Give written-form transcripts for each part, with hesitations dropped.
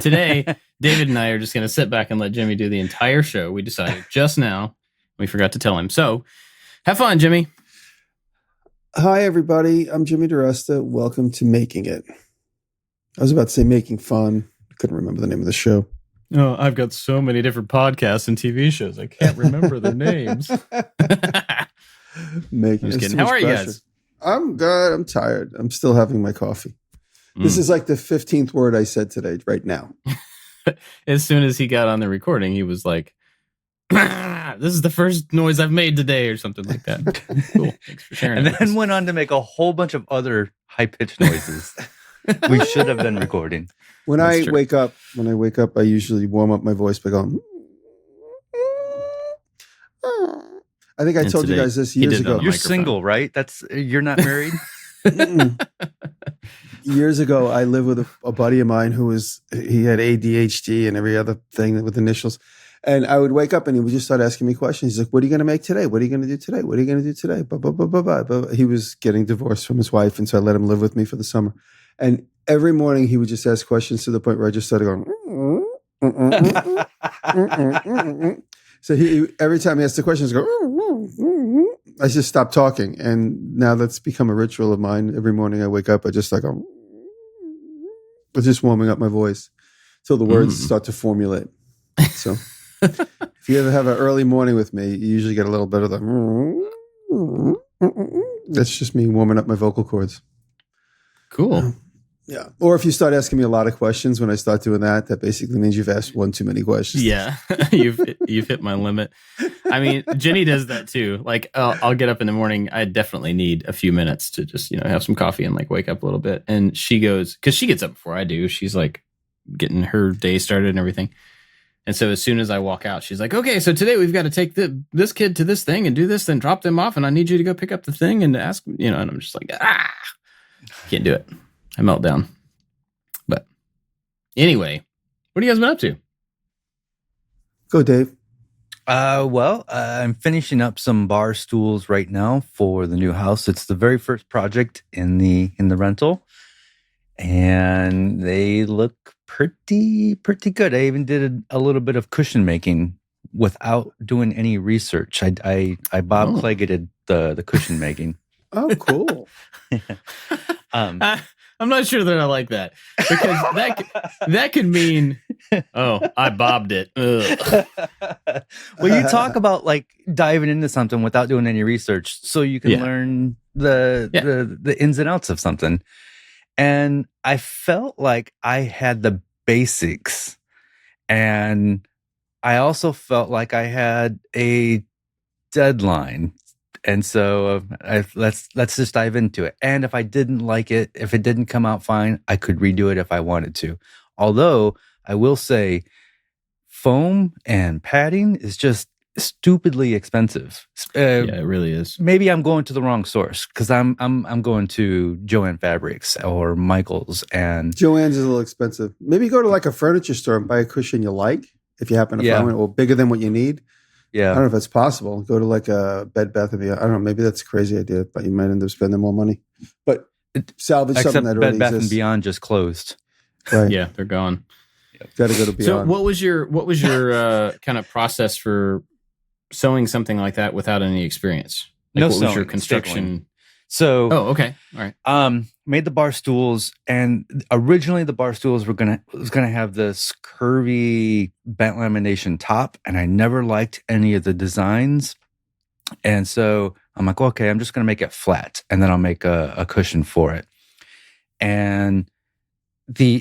Today, David and I are just going to sit back and let Jimmy do the entire show. We decided just now. We forgot to tell him. So, have fun, Jimmy. Hi, everybody. I'm Jimmy Diresta. Welcome to Making It. I was about to say Making Fun. I couldn't remember the name of the show. Oh, I've got so many different podcasts and TV shows. I can't remember their names. Making Just kidding. How are you guys? I'm good. I'm tired. I'm still having my coffee. This is like the 15th word I said today, right now. As soon as he got on the recording, he was like, this is the first noise I've made today or something like that. Cool. Thanks for sharing. And then went on to make a whole bunch of other high-pitched noises we should have been recording. When I wake up, I usually warm up my voice by going. I think I told you guys this years ago. You're single, right? You're not married? Years ago, I lived with a buddy of mine he had ADHD and every other thing with initials. And I would wake up and he would just start asking me questions. He's like, what are you going to make today? What are you going to do today? What are you going to do today? Blah, blah, blah, blah, blah. He was getting divorced from his wife. And so I let him live with me for the summer. And every morning he would just ask questions to the point where I just started going. So every time he asked the questions, go. I just stopped talking. And now that's become a ritual of mine. Every morning I wake up, I just go. Just warming up my voice till the words start to formulate. So if you ever have an early morning with me, you usually get a little bit of the. That's just me warming up my vocal cords. Cool. Yeah. Or if you start asking me a lot of questions when I start doing that, that basically means you've asked one too many questions. Yeah. you've hit my limit. I mean, Jenny does that too. Like I'll get up in the morning. I definitely need a few minutes to just, have some coffee and like wake up a little bit. And she goes, cause she gets up before I do. She's like getting her day started and everything. And so as soon as I walk out, she's like, okay, so today we've got to take this kid to this thing and do this, then drop them off. And I need you to go pick up the thing and ask, and I'm just like, can't do it. I melt down. But anyway, what have you guys been up to? Go, Dave. I'm finishing up some bar stools right now for the new house. It's the very first project in the rental, and they look pretty good. I even did a little bit of cushion making without doing any research. I Bob Claggetted the cushion making. Oh, cool. I'm not sure that I like that, because that could mean, I bobbed it. Well, you talk about like diving into something without doing any research, so you can learn the ins and outs of something. And I felt like I had the basics, and I also felt like I had a deadline. And so let's just dive into it. And if I didn't like it, if it didn't come out fine, I could redo it if I wanted to. Although I will say, foam and padding is just stupidly expensive. Yeah, it really is. Maybe I'm going to the wrong source, because I'm going to Joann Fabrics or Michaels, and Joann's is a little expensive. Maybe go to like a furniture store and buy a cushion you like, if you happen to find one, or bigger than what you need. Yeah. I don't know if that's possible. Go to like a Bed Bath & Beyond. I don't know. Maybe that's a crazy idea, but you might end up spending more money. But salvage something that already Bed Bath exists. & Beyond just closed. Right. Yeah, they're gone. Got to go to Beyond. So what was your kind of process for sewing something like that without any experience? Like, No what sewing, was your construction? stapling. So, okay, all right. Made the bar stools, and originally the bar stools was gonna have this curvy bent lamination top, and I never liked any of the designs. And so I'm like, okay, I'm just gonna make it flat, and then I'll make a cushion for it. And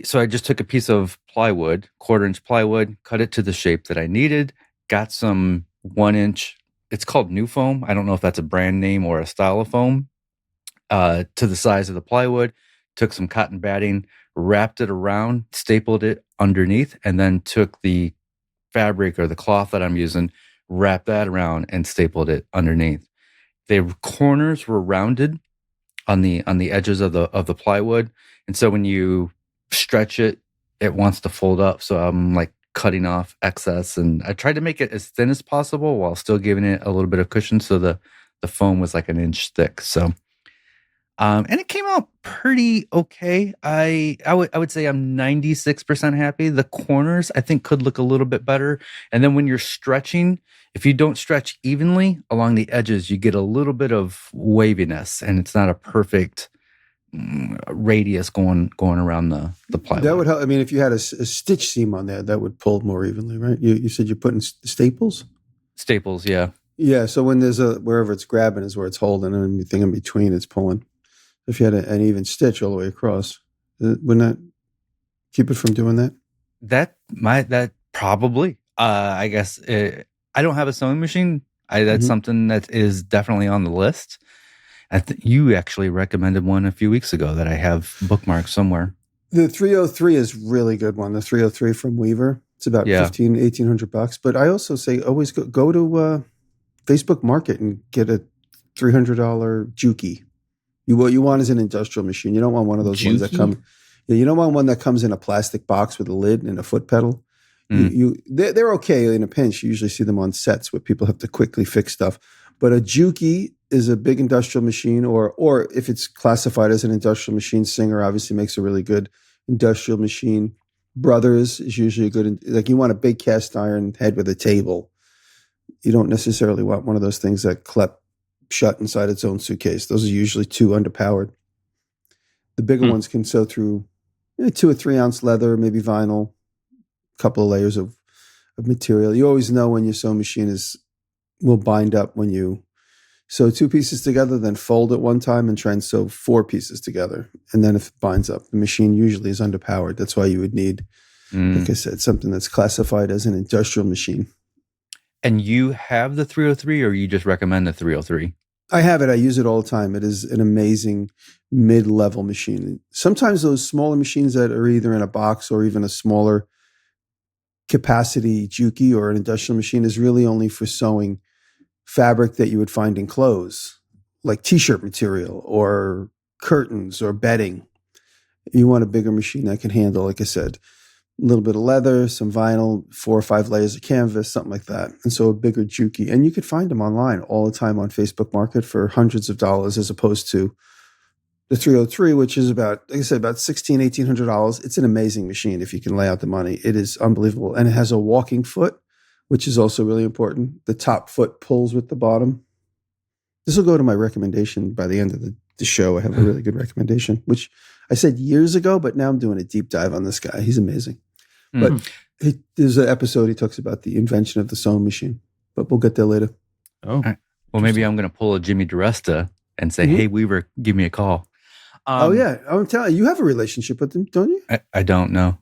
so I just took a piece of plywood, 1/4-inch plywood, cut it to the shape that I needed, got some 1-inch. It's called New Foam. I don't know if that's a brand name or a style of foam. To the size of the plywood, took some cotton batting, wrapped it around, stapled it underneath, and then took the fabric or the cloth that I'm using, wrapped that around and stapled it underneath. The corners were rounded on the edges of the plywood, and so when you stretch it, it wants to fold up. So I'm like cutting off excess, and I tried to make it as thin as possible while still giving it a little bit of cushion. So the foam was like 1 inch thick. So And it came out pretty okay. I would say I'm 96% happy. The corners I think could look a little bit better. And then when you're stretching, if you don't stretch evenly along the edges, you get a little bit of waviness, and it's not a perfect radius going around the plywood. That would help. I mean, if you had a stitch seam on there, that would pull more evenly, right? You said you're putting staples? Staples, yeah. Yeah, so when there's wherever it's grabbing is where it's holding, and anything in between it's pulling. If you had an even stitch all the way across, wouldn't that keep it from doing that? That probably. I guess I don't have a sewing machine. That's something that is definitely on the list. You actually recommended one a few weeks ago that I have bookmarked somewhere. The 303 is really good one. The 303 from Weaver. It's about $1,800. But I also say always go to Facebook Market and get a $300 Juki. What you want is an industrial machine. You don't want one of those ones that come. Yeah, you don't want one that comes in a plastic box with a lid and a foot pedal. They're okay in a pinch. You usually see them on sets where people have to quickly fix stuff. But a Juki is a big industrial machine, or if it's classified as an industrial machine, Singer obviously makes a really good industrial machine. Brothers is usually a good. Like you want a big cast iron head with a table. You don't necessarily want one of those things that clip shut inside its own suitcase. Those are usually too underpowered. The bigger ones can sew through 2 or 3 ounce leather, maybe vinyl, a couple of layers of material. You always know when your sewing machine will bind up when you sew 2 pieces together, then fold at one time and try and sew 4 pieces together. And then if it binds up, the machine usually is underpowered. That's why you would need, like I said, something that's classified as an industrial machine. And you have the 303, or you just recommend the 303? I have it. I use it all the time. It is an amazing mid-level machine. Sometimes those smaller machines that are either in a box or even a smaller capacity Juki or an industrial machine is really only for sewing fabric that you would find in clothes, like t-shirt material or curtains or bedding. You want a bigger machine that can handle, like I said, a little bit of leather, some vinyl, 4 or 5 layers of canvas, something like that. And so a bigger Juki. And you could find them online all the time on Facebook Market for hundreds of dollars, as opposed to the 303, which is about, like I said, about $1,600, $1,800. It's an amazing machine if you can lay out the money. It is unbelievable. And it has a walking foot, which is also really important. The top foot pulls with the bottom. This will go to my recommendation by the end of the show. I have a really good recommendation, which I said years ago, but now I'm doing a deep dive on this guy. He's amazing. But there's an episode he talks about the invention of the sewing machine, but we'll get there later. Oh, well, maybe I'm going to pull a Jimmy Diresta and say, hey, Weaver, give me a call. Yeah. I'm telling you, you have a relationship with them, don't you? I don't know.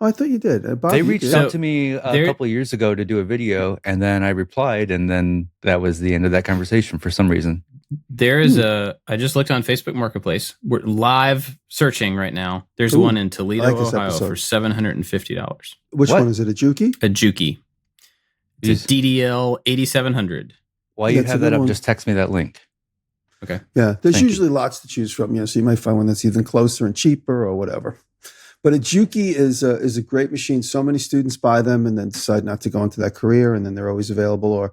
Oh, I thought you did. Bob, they reached out to me a couple of years ago to do a video, and then I replied, and then that was the end of that conversation for some reason. There is I just looked on Facebook Marketplace. We're live searching right now. There's one in Toledo, Ohio for $750. Which one is it? A Juki? A Juki. It's a DDL 8700. While you have that up, just text me that link. Okay. Yeah, there's usually lots to choose from. So you might find one that's even closer and cheaper or whatever. But a Juki is a great machine. So many students buy them and then decide not to go into that career, and then they're always available. Or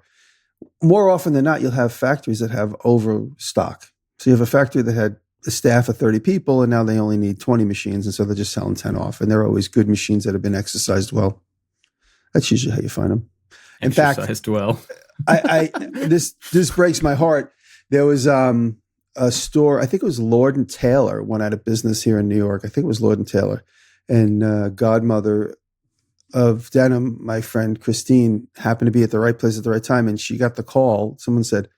more often than not, you'll have factories that have overstock. So you have a factory that had a staff of 30 people, and now they only need 20 machines, and so they're just selling 10 off. And they're always good machines that have been exercised well. That's usually how you find them. In fact, well. This breaks my heart. There was a store, I think it was Lord and Taylor, went out of business here in New York. I think it was Lord and Taylor. And godmother of denim, my friend Christine, happened to be at the right place at the right time. And she got the call. Someone said,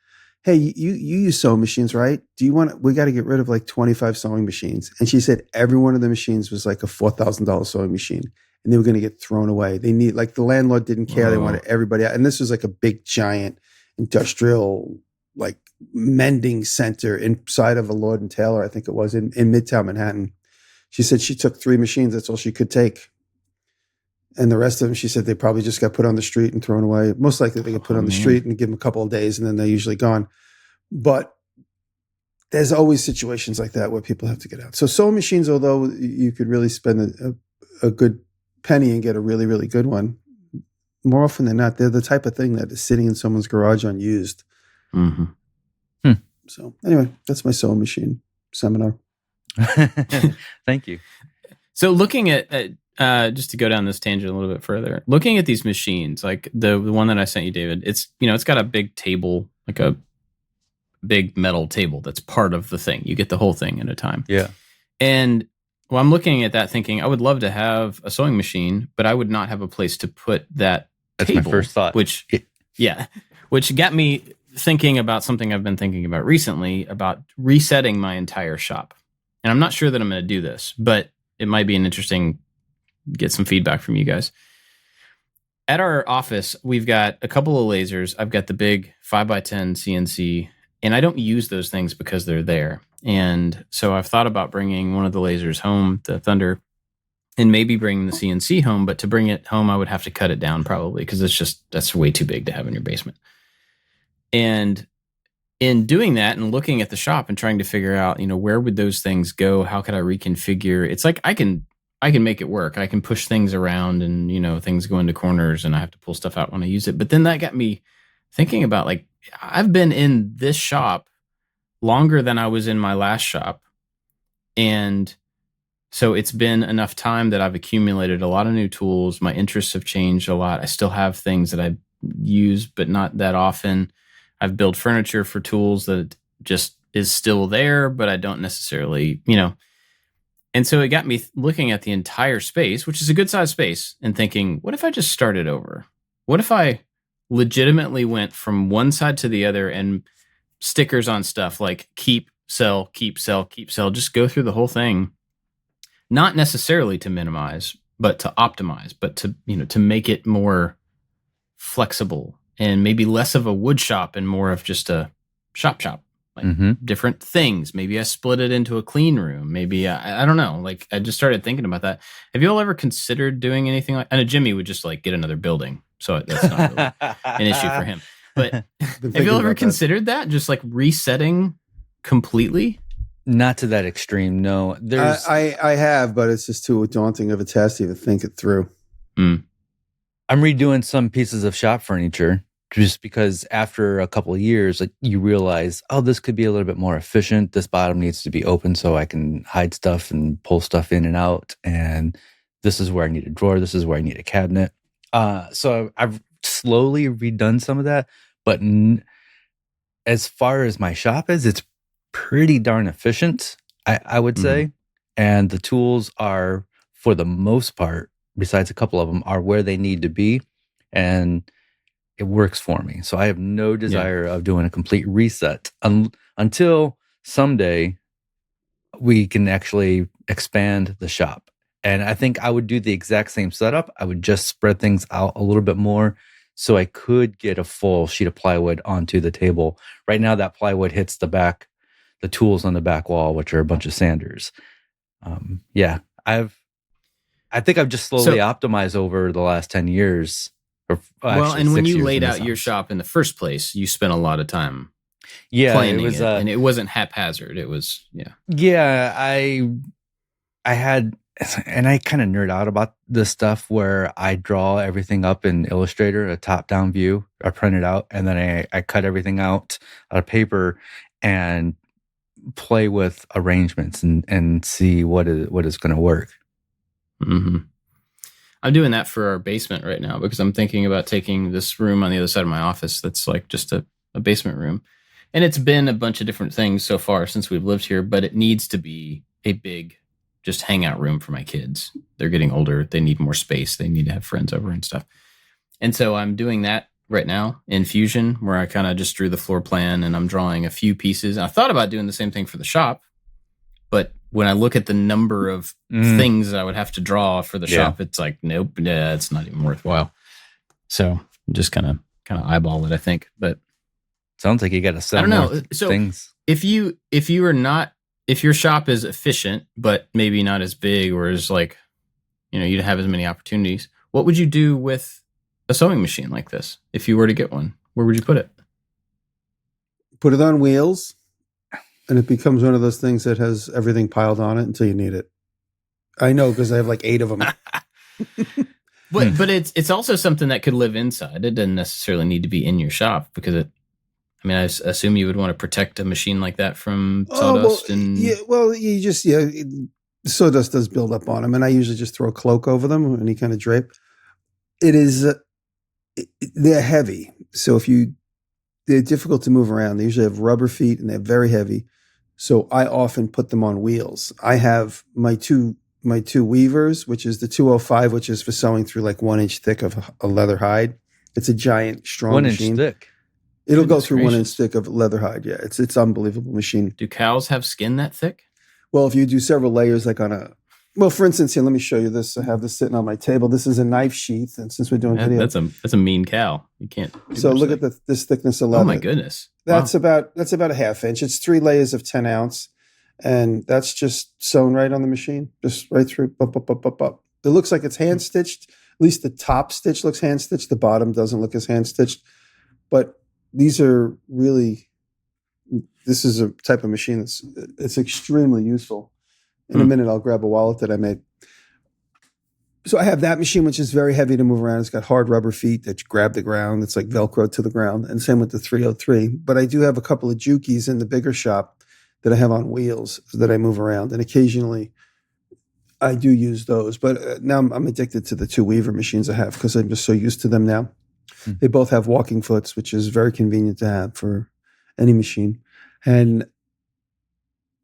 hey, you use sewing machines, right? We got to get rid of like 25 sewing machines. And she said every one of the machines was like a $4,000 sewing machine, and they were going to get thrown away. They need, like, the landlord didn't care. They wanted everybody out. And this was like a big, giant industrial, like, mending center inside of a Lord and Taylor, I think it was, in Midtown Manhattan. She said she took 3 machines. That's all she could take. And the rest of them, she said, they probably just got put on the street and thrown away. Most likely they get put on the street and give them a couple of days, and then they're usually gone. But there's always situations like that where people have to get out. So sewing machines, although you could really spend a good penny and get a really, really good one, more often than not, they're the type of thing that is sitting in someone's garage unused. Mm-hmm. So anyway, that's my sewing machine seminar. Thank you. So looking at just to go down this tangent a little bit further, looking at these machines, like the one that I sent you, David, it's it's got a big table, like a big metal table that's part of the thing. You get the whole thing at a time. Yeah. And well, I'm looking at that thinking, I would love to have a sewing machine, but I would not have a place to put that That's table. my first thought. Which got me thinking about something I've been thinking about recently, about resetting my entire shop. And I'm not sure that I'm going to do this, but it might be an interesting, get some feedback from you guys. At our office, we've got a couple of lasers. I've got the big 5x10 CNC, and I don't use those things because they're there. And so I've thought about bringing one of the lasers home, the Thunder, and maybe bringing the CNC home. But to bring it home, I would have to cut it down probably, because that's way too big to have in your basement. And in doing that and looking at the shop and trying to figure out, where would those things go? How could I reconfigure? It's like I can make it work. I can push things around and, things go into corners and I have to pull stuff out when I use it. But then that got me thinking about, like, I've been in this shop longer than I was in my last shop. And so it's been enough time that I've accumulated a lot of new tools. My interests have changed a lot. I still have things that I use, but not that often. I've built furniture for tools that just is still there, but I don't necessarily, And so it got me looking at the entire space, which is a good sized space, and thinking, what if I just started over? What if I legitimately went from one side to the other and stickers on stuff like keep, sell, keep, sell, keep, sell, just go through the whole thing, not necessarily to minimize, but to optimize, but to make it more flexible and maybe less of a wood shop and more of just a shop, like different things. Maybe I split it into a clean room. Maybe I don't know. Like, I just started thinking about that. Have you all ever considered doing anything like? I know Jimmy would just like get another building, so that's not really an issue for him. But have you ever considered that? Just like resetting completely? Not to that extreme. No, I have, but it's just too daunting of a task to even think it through. I'm redoing some pieces of shop furniture just because after a couple of years, like, you realize, oh, this could be a little bit more efficient. This bottom needs to be open so I can hide stuff and pull stuff in and out. And this is where I need a drawer. This is where I need a cabinet. So I've slowly redone some of that. But as far as my shop is, it's pretty darn efficient, I would say. And the tools are, for the most part, besides a couple of them, are where they need to be. And it works for me. So I have no desire of doing a complete reset until someday we can actually expand the shop. And I think I would do the exact same setup. I would just spread things out a little bit more so I could get a full sheet of plywood onto the table. Right now, that plywood hits the tools on the back wall, which are a bunch of sanders. I think I've just slowly optimized over the last 10 years. And when you laid out your shop in the first place, you spent a lot of time planning it, and it wasn't haphazard. It was, I had, and I kind of nerd out about this stuff where I draw everything up in Illustrator, a top-down view. I print it out, and then I cut everything out of paper and play with arrangements and see what is going to work. I'm doing that for our basement right now because I'm thinking about taking this room on the other side of my office that's like just a basement room. And it's been a bunch of different things so far since we've lived here, but it needs to be a big just hangout room for my kids. They're getting older. They need more space. They need to have friends over and stuff. And so I'm doing that right now in Fusion, where I kind of just drew the floor plan and I'm drawing a few pieces. I thought about doing the same thing for the shop, but when I look at the number of things I would have to draw for the shop, it's like, nope, it's not even worthwhile. So just kind of eyeball it, I think. But sounds like you got to sell more things. If your shop is efficient, but maybe not as big or as like, you don't have as many opportunities, what would you do with a sewing machine like this? If you were to get one, where would you put it? Put it on wheels. And it becomes one of those things that has everything piled on it until you need it. I know, because I have like 8 of them. But it's also something that could live inside. It doesn't necessarily need to be in your shop because I mean, I assume you would want to protect a machine like that from sawdust and you just sawdust does build up on them, and I usually just throw a cloak over them, any kind of drape. It is they're heavy, so they're difficult to move around. They usually have rubber feet and they're very heavy. So I often put them on wheels. I have my two weavers, which is the 205, which is for sewing through like 1 inch thick of a leather hide. It's a giant, strong 1 machine. inch thick. It'll go through 1 inch thick of leather hide. Yeah, it's unbelievable machine. Do cows have skin that thick? Well, if you do several layers, like for instance, here, let me show you this. I have this sitting on my table. This is a knife sheath, and since we're doing video, that's a mean cow. You can't. So look at this thickness of leather. Oh my goodness, that's about a half inch. It's 3 layers of 10 ounce, and that's just sewn right on the machine, just right through. Up. It looks like it's hand stitched. At least the top stitch looks hand stitched. The bottom doesn't look as hand stitched, but these are really. This is a type of machine it's extremely useful. In a minute, I'll grab a wallet that I made. So I have that machine, which is very heavy to move around. It's got hard rubber feet that grab the ground. It's like Velcro to the ground. And same with the 303. But I do have a couple of Jukies in the bigger shop that I have on wheels that I move around. And occasionally I do use those. But now I'm addicted to the 2 Weaver machines I have because I'm just so used to them now. They both have walking foots, which is very convenient to have for any machine. And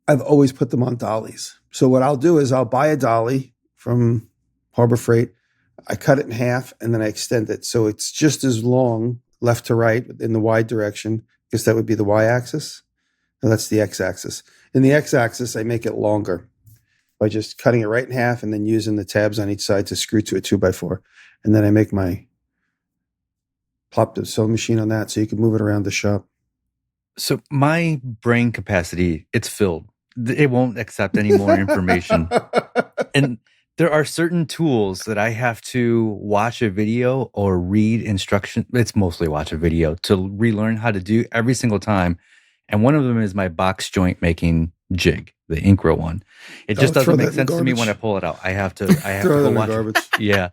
I've always put them on dollies. So what I'll do is I'll buy a dolly from Harbor Freight. I cut it in half and then I extend it. So it's just as long left to right in the Y direction, because that would be the Y axis. No, that's the X axis. In the X axis, I make it longer by just cutting it right in half and then using the tabs on each side to screw to a 2x4. And then I make plop the sewing machine on that so you can move it around the shop. So my brain capacity, it's filled. It won't accept any more information. And there are certain tools that I have to watch a video or read instruction. It's mostly watch a video to relearn how to do every single time. And one of them is my box joint making jig, the Incra one. It just doesn't make sense to me when I pull it out. I have to go watch it. Yeah.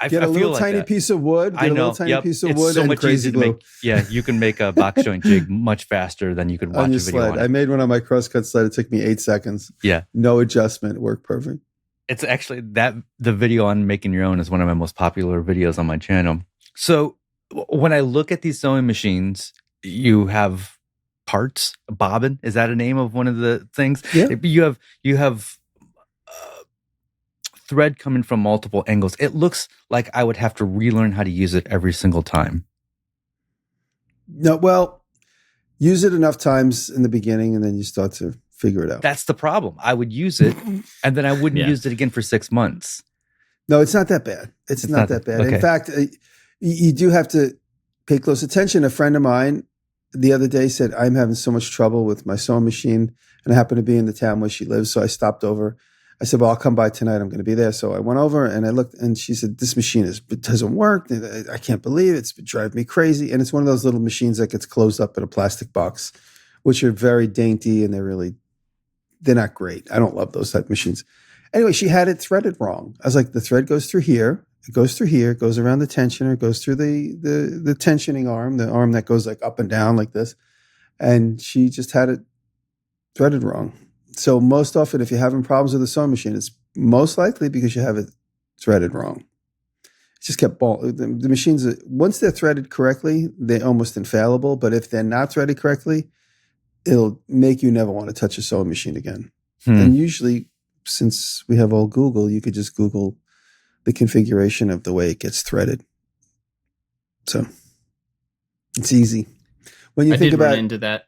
Get a little tiny piece of wood. I know. Piece of it's wood so and much crazy easier to glue. make. Yeah, you can make a box joint jig much faster than you could watch a video sled. on I made one on my crosscut sled. It took me 8 seconds. Yeah. No adjustment. It worked perfect. It's actually the video on making your own is one of my most popular videos on my channel. So when I look at these sewing machines, you have parts. Bobbin, is that a name of one of the things? Yeah. You have thread coming from multiple angles. It looks like I would have to relearn how to use it every single time. No, well, use it enough times in the beginning and then you start to figure it out. That's the problem. I would use it and then I wouldn't use it again for 6 months. No, it's not that bad. It's not that bad. Okay. In fact, you do have to pay close attention. A friend of mine the other day said, I'm having so much trouble with my sewing machine. And I happen to be in the town where she lives. So I stopped over. I said, well, I'll come by tonight. I'm going to be there. So I went over and I looked and she said, this machine doesn't work. I can't believe it. It's driving me crazy. And it's one of those little machines that gets closed up in a plastic box, which are very dainty and they're not great. I don't love those type of machines. Anyway, she had it threaded wrong. I was like, the thread goes through here. It goes through here, goes around the tensioner, goes through the tensioning arm, the arm that goes like up and down like this. And she just had it threaded wrong. So most often, if you're having problems with the sewing machine, it's most likely because you have it threaded wrong. It just kept the machines, once they're threaded correctly, they're almost infallible. But if they're not threaded correctly, it'll make you never want to touch a sewing machine again. And usually, since we have all Google, you could just Google the configuration of the way it gets threaded. So it's easy. When you think about run into that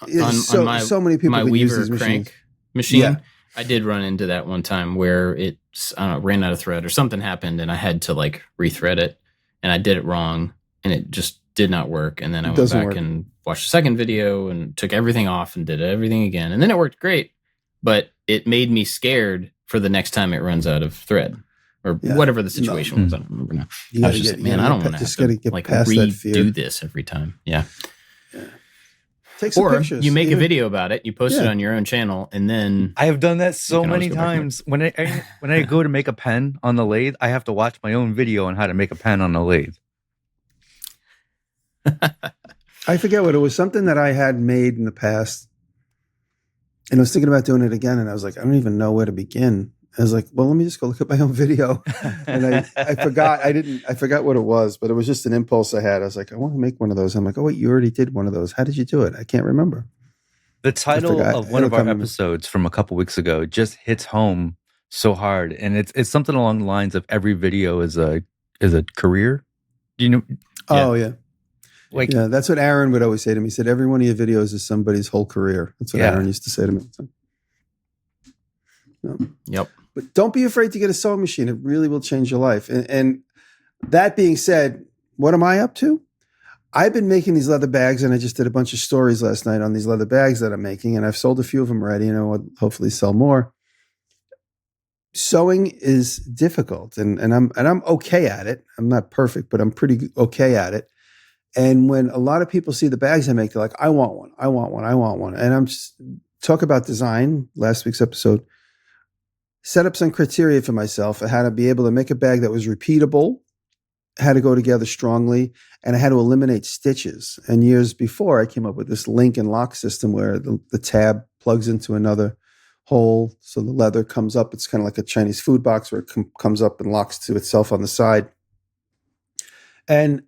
so many people my can use Weaver these machines. crank machine. Yeah. I did run into that one time where it ran out of thread or something happened and I had to like rethread it and I did it wrong and it just did not work. And then I went back and watched the second video and took everything off and did everything again. And then it worked great, but it made me scared for the next time it runs out of thread or whatever the situation was. I don't remember now. I was just like, man, I don't want to have to like redo this every time. Yeah. Take some or pictures. You make a video about it, you post it on your own channel, and then I have done that so many times. When I go to make a pen on the lathe, I have to watch my own video on how to make a pen on the lathe. I forget what it was. Something that I had made in the past, and I was thinking about doing it again. And I was like, I don't even know where to begin. I was like, well, let me just go look at my own video. And I forgot. I forgot what it was, but it was just an impulse I had. I was like, I want to make one of those. I'm like, oh wait, you already did one of those. How did you do it? I can't remember. The title of one of our episodes from a couple weeks ago just hits home so hard, and it's something along the lines of every video is a career. Do you know? Oh yeah. Like, yeah, that's what Aaron would always say to me. He said, every one of your videos is somebody's whole career. That's what Aaron used to say to me. Yep. But don't be afraid to get a sewing machine. It really will change your life. And that being said, what am I up to? I've been making these leather bags, and I just did a bunch of stories last night on these leather bags that I'm making, and I've sold a few of them already, and I will hopefully sell more. Sewing is difficult, and I'm okay at it. I'm not perfect, but I'm pretty okay at it. And when a lot of people see the bags I make, they're like, I want one, I want one, I want one. And I'm just talk about design, last week's episode, set up some criteria for myself. I had to be able to make a bag that was repeatable, had to go together strongly, and I had to eliminate stitches. And years before, I came up with this link and lock system where the tab plugs into another hole. So the leather comes up. It's kind of like a Chinese food box where it comes up and locks to itself on the side. And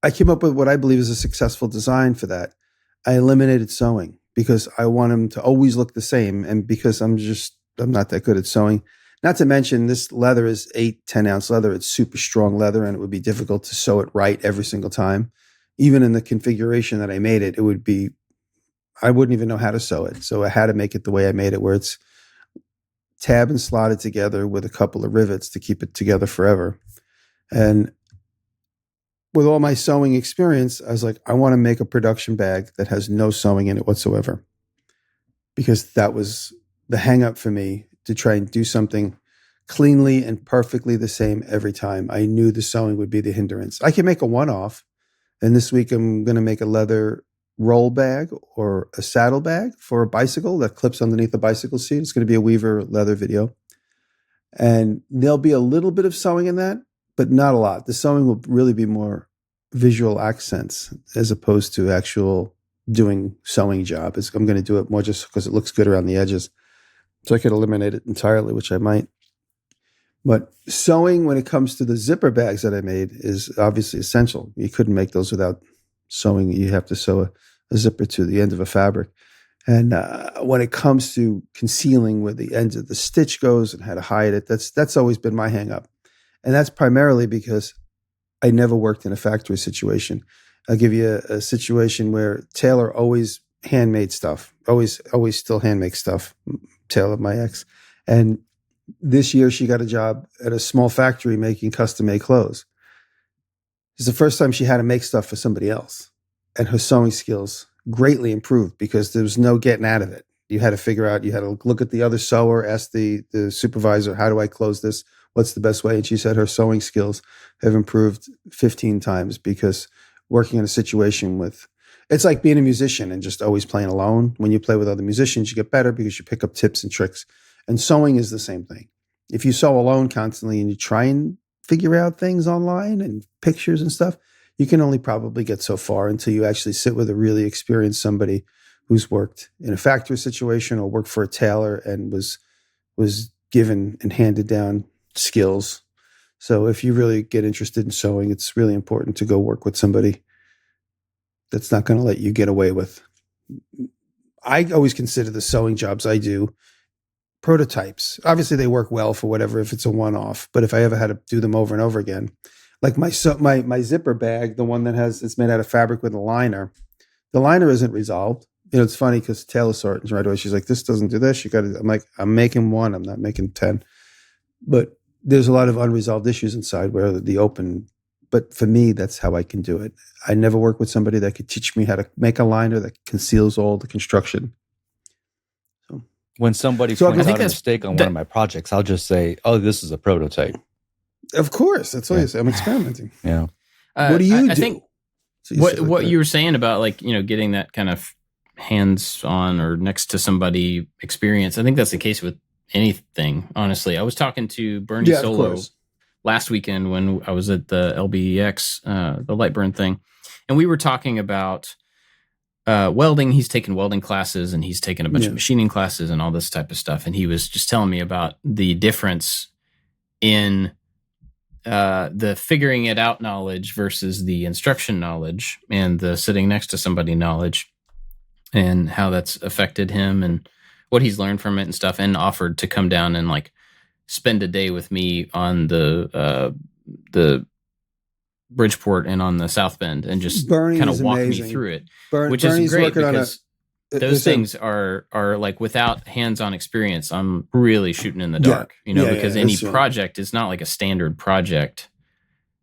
I came up with what I believe is a successful design for that. I eliminated sewing because I want them to always look the same. And because I'm not that good at sewing. Not to mention this leather is 8-10 ounce leather. It's super strong leather, and it would be difficult to sew it right every single time. Even in the configuration that I made it, I wouldn't even know how to sew it. So I had to make it the way I made it, where it's tab and slotted together with a couple of rivets to keep it together forever. And with all my sewing experience, I was like, I want to make a production bag that has no sewing in it whatsoever. Because that was the hang up for me, to try and do something cleanly and perfectly the same every time. I knew the sewing would be the hindrance. I can make a one-off. And this week I'm going to make a leather roll bag or a saddle bag for a bicycle that clips underneath the bicycle seat. It's going to be a Weaver leather video. And there'll be a little bit of sewing in that, but not a lot. The sewing will really be more visual accents as opposed to actual doing sewing job. I'm going to do it more just because it looks good around the edges. So I could eliminate it entirely, which I might. But sewing, when it comes to the zipper bags that I made, is obviously essential. You couldn't make those without sewing. You have to sew a zipper to the end of a fabric. And when it comes to concealing where the end of the stitch goes and how to hide it, that's always been my hang up. And that's primarily because I never worked in a factory situation. I'll give you a situation where Taylor always handmade stuff, always still hand makes stuff. Taylor, my ex. And this year she got a job at a small factory making custom made clothes. It's the first time she had to make stuff for somebody else. And her sewing skills greatly improved because there was no getting out of it. You had to figure out, you had to look at the other sewer, ask the supervisor, how do I close this? What's the best way? And she said her sewing skills have improved 15 times because working in a situation with, it's like being a musician and just always playing alone. When you play with other musicians, you get better because you pick up tips and tricks. And sewing is the same thing. If you sew alone constantly and you try and figure out things online and pictures and stuff, you can only probably get so far until you actually sit with a really experienced somebody who's worked in a factory situation or worked for a tailor and was given and handed down skills. So if you really get interested in sewing, it's really important to go work with somebody that's not going to let you get away with. I always consider the sewing jobs I do prototypes. Obviously, they work well for whatever, if it's a one-off. But if I ever had to do them over and over again, like my zipper bag, the one that it's made out of fabric with a liner, the liner isn't resolved. You know, it's funny because Taylor saw it right away. She's like, this doesn't do this. You got to, I'm like, I'm making one. I'm not making 10. But there's a lot of unresolved issues inside where the open. But for me, that's how I can do it. I never worked with somebody that could teach me how to make a liner that conceals all the construction. So when somebody points out a mistake on one of my projects, I'll just say, oh, this is a prototype. Of course. That's all you say. I'm experimenting. Yeah. What do you do? I think what you were saying about, like, you know, getting that kind of hands-on or next to somebody experience, I think that's the case with anything, honestly. I was talking to Bernie Solo last weekend when I was at the LBEX, the Lightburn thing, and we were talking about welding. He's taken welding classes and he's taken a bunch of machining classes and all this type of stuff. And he was just telling me about the difference in the figuring it out knowledge versus the instruction knowledge and the sitting next to somebody knowledge, and how that's affected him and what he's learned from it and stuff, and offered to come down and like spend a day with me on the Bridgeport and on the South Bend and just kind of walk me through it, which is great because those things are like, without hands-on experience, I'm really shooting in the dark, because any project is not like a standard project.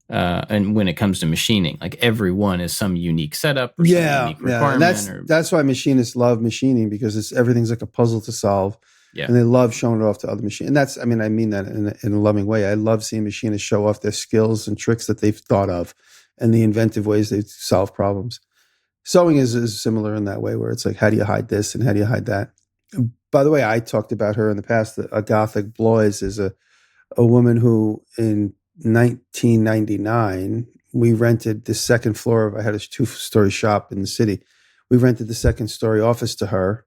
And when it comes to machining, like every one is some unique setup or some unique requirement. And that's why machinists love machining, because everything's like a puzzle to solve. Yeah. And they love showing it off to other machinists. And I mean that in a loving way. I love seeing machinists show off their skills and tricks that they've thought of and the inventive ways they solve problems. Sewing is similar in that way, where it's like, how do you hide this and how do you hide that? And by the way, I talked about her in the past. Agatha Blois is a woman who in 1999, we rented the second floor I had a 2-story shop in the city. We rented the second story office to her.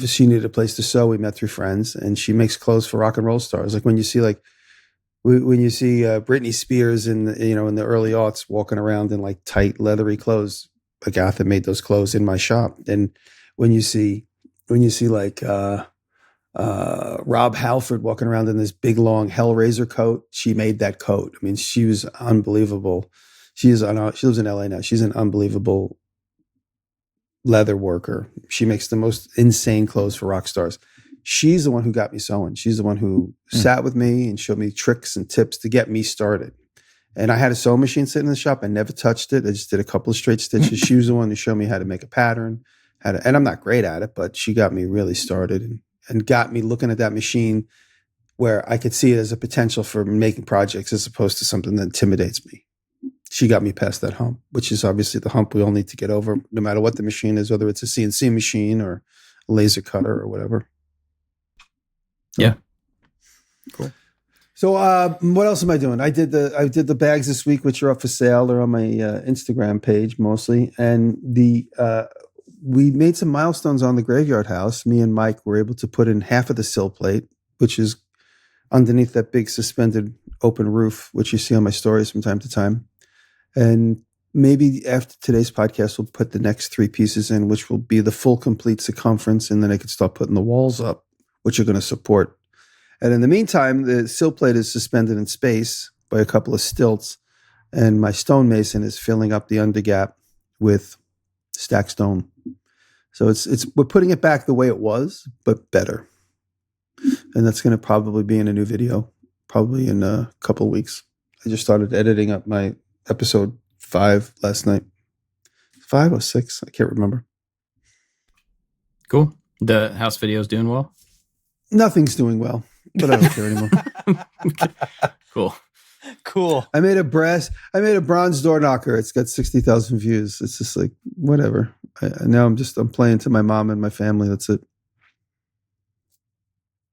She needed a place to sew. We met through friends, and she makes clothes for rock and roll stars. Like when you see Britney Spears in the early aughts walking around in like tight leathery clothes, Agatha made those clothes in my shop. And when you see like Rob Halford walking around in this big long Hellraiser coat, she made that coat. I mean, she was unbelievable. She lives in LA now. She's an unbelievable leather worker. She makes the most insane clothes for rock stars. She's the one who got me sewing. She's the one who sat with me and showed me tricks and tips to get me started. And I had a sewing machine sitting in the shop. I never touched it. I just did a couple of straight stitches. She was the one who showed me how to make a pattern, and I'm not great at it, but she got me really started and got me looking at that machine where I could see it as a potential for making projects as opposed to something that intimidates me. She got me past that hump, which is obviously the hump we all need to get over, no matter what the machine is, whether it's a CNC machine or a laser cutter or whatever. Yeah. Cool. So what else am I doing? I did the bags this week, which are up for sale. They're on my Instagram page mostly. And we made some milestones on the graveyard house. Me and Mike were able to put in half of the sill plate, which is underneath that big suspended open roof, which you see on my stories from time to time. And maybe after today's podcast, we'll put the next 3 pieces in, which will be the full complete circumference. And then I could start putting the walls up, which are going to support. And in the meantime, the sill plate is suspended in space by a couple of stilts. And my stonemason is filling up the undergap with stacked stone. So we're putting it back the way it was, but better. And that's going to probably be in a new video, probably in a couple of weeks. I just started editing up my episode 5 last night. 5 or 6, I can't remember. Cool. The house video is doing well? Nothing's doing well, but I don't care anymore. Cool. I made a bronze door knocker. It's got 60,000 views. It's just like, whatever. Now I'm playing to my mom and my family. That's it.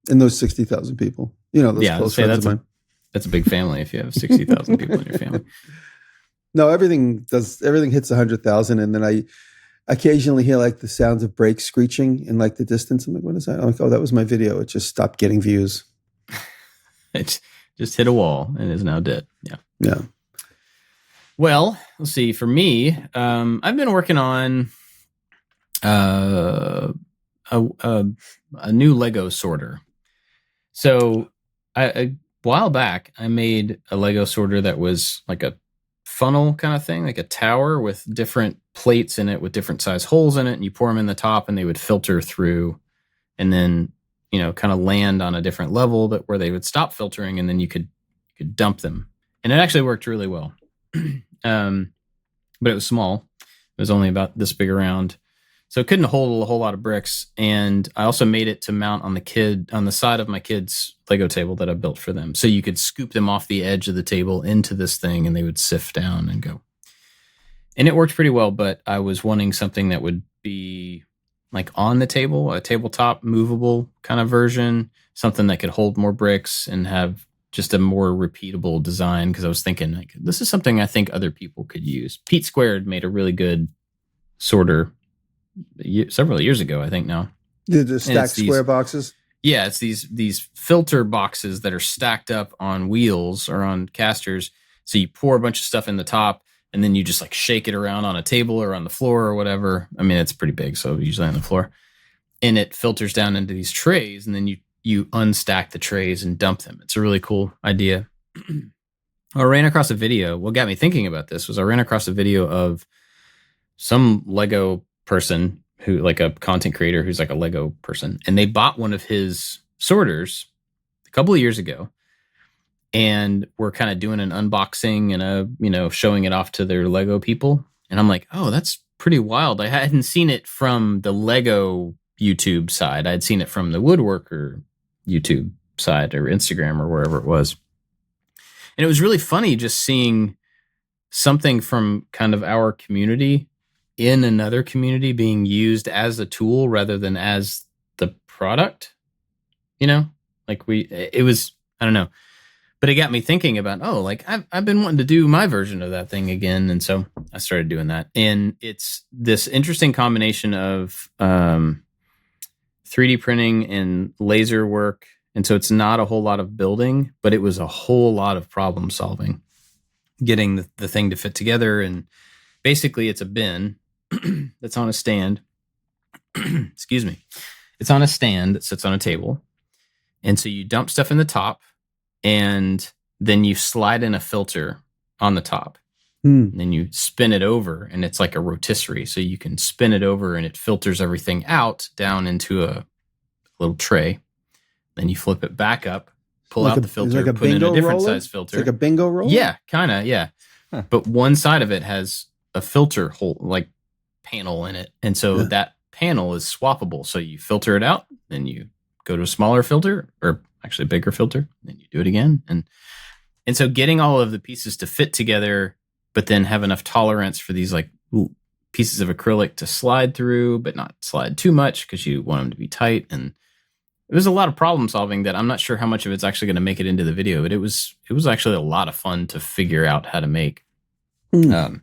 And those 60,000 people, those close friends of mine. That's a big family if you have 60,000 people in your family. No, everything hits 100,000. And then I occasionally hear like the sounds of brakes screeching in like the distance. I'm like, what is that? I'm like, oh, that was my video. It just stopped getting views. It just hit a wall and is now dead. Yeah. Yeah. Well, let's see. For me, I've been working on a new Lego sorter. So a while back, I made a Lego sorter that was like a funnel kind of thing, like a tower with different plates in it with different size holes in it. And you pour them in the top and they would filter through and then, kind of land on a different level where they would stop filtering and then you could dump them. And it actually worked really well. But it was small. It was only about this big around. So it couldn't hold a whole lot of bricks. And I also made it to mount on the side of my kid's Lego table that I built for them. So you could scoop them off the edge of the table into this thing and they would sift down and go. And it worked pretty well, but I was wanting something that would be like on the table, a tabletop movable kind of version, something that could hold more bricks and have just a more repeatable design. Cause I was thinking like, this is something I think other people could use. Pete Squared made a really good sorter several years ago, I think now. The stacked square boxes? Yeah, it's these filter boxes that are stacked up on wheels or on casters. So you pour a bunch of stuff in the top, and then you just like shake it around on a table or on the floor or whatever. I mean, it's pretty big, so usually on the floor. And it filters down into these trays, and then you unstack the trays and dump them. It's a really cool idea. I ran across a video. What got me thinking about this was I ran across a video of some Lego person who, like a content creator who's like a Lego person, and they bought one of his sorters a couple of years ago, and were kind of doing an unboxing and showing it off to their Lego people. And I'm like, oh, that's pretty wild. I hadn't seen it from the Lego YouTube side. I'd seen it from the woodworker YouTube side or Instagram or wherever it was. And it was really funny just seeing something from kind of our community in another community being used as a tool rather than as the product. Like it was, I don't know. But it got me thinking about, like I've been wanting to do my version of that thing again. And so I started doing that. And it's this interesting combination of 3D printing and laser work. And so it's not a whole lot of building, but it was a whole lot of problem solving, getting the thing to fit together. And basically it's a bin that's on a stand. Excuse me. It's on a stand that sits on a table. And so you dump stuff in the top, and then you slide in a filter on the top. And then you spin it over, and it's like a rotisserie. So you can spin it over, and it filters everything out down into a little tray. Then you flip it back up, pull out the filter, put in a different size filter. It's like a bingo roller? Yeah, kind of, yeah. Huh. But one side of it has a filter hole, like panel in it. And so that panel is swappable. So you filter it out, then you go to a smaller filter, or actually a bigger filter, then you do it again. And so getting all of the pieces to fit together, but then have enough tolerance for these like pieces of acrylic to slide through, but not slide too much because you want them to be tight. And it was a lot of problem solving that I'm not sure how much of it's actually going to make it into the video, but it was actually a lot of fun to figure out how to make. So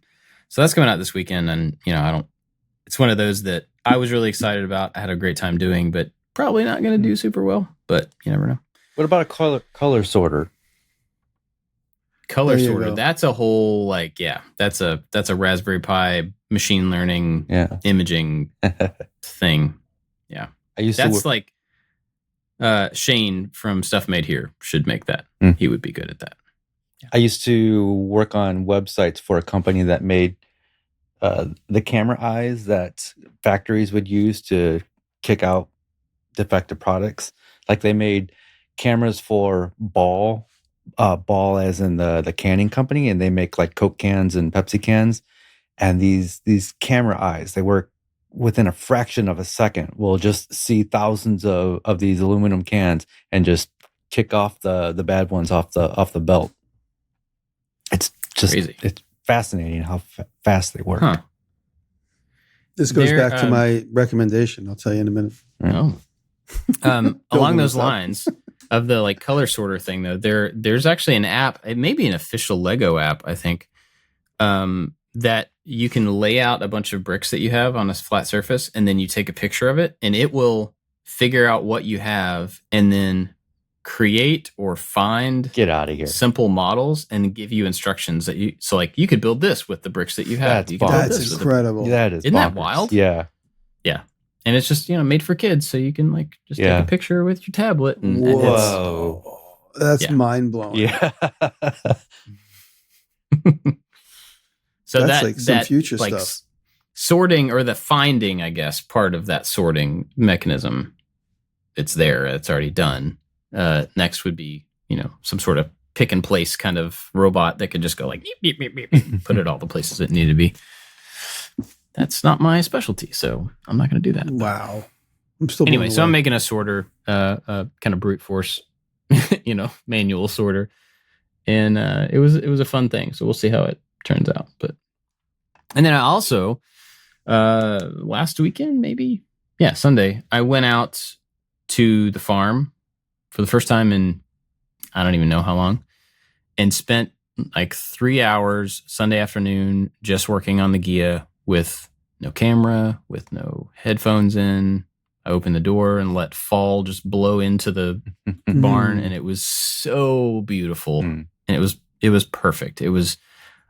that's coming out this weekend, and it's one of those that I was really excited about. I had a great time doing, but probably not going to do super well, but you never know. What about a color sorter? Color sorter. That's a whole that's a Raspberry Pi machine learning imaging thing. Yeah. Shane from Stuff Made Here should make that. He would be good at that. Yeah. I used to work on websites for a company that made the camera eyes that factories would use to kick out defective products. Like they made cameras for Ball as in the canning company, and they make like Coke cans and Pepsi cans. And these camera eyes, they work within a fraction of a second. We'll just see thousands of these aluminum cans and just kick off the bad ones off the belt. It's just crazy. It's fascinating how fast they work. Huh. This goes back to my recommendation. I'll tell you in a minute. Oh. Along those lines of the like color sorter thing, though, there's actually an app. It may be an official Lego app, I think, that you can lay out a bunch of bricks that you have on a flat surface, and then you take a picture of it, and it will figure out what you have, and then create or find simple models and give you instructions that you could build this with the bricks that you have. That's incredible. Isn't that wild? Yeah. And it's just, made for kids, so you can like just take a picture with your tablet. And whoa, that's mind blowing. Yeah. So that's like some future like stuff. Sorting, or the finding, I guess, part of that sorting mechanism, it's there. It's already done. Next would be, some sort of pick and place kind of robot that could just go like beep, beep, beep, beep, put it all the places it needed to be. That's not my specialty, so I'm not going to do that. Wow. Anyway, so I'm making a sorter, kind of brute force, manual sorter, and it was a fun thing. So we'll see how it turns out. And then I also last weekend, Sunday, I went out to the farm for the first time in I don't even know how long, and spent like 3 hours Sunday afternoon just working on the Gia with no camera, with no headphones in. I opened the door and let fall just blow into the barn, and it was so beautiful. And it was perfect. It was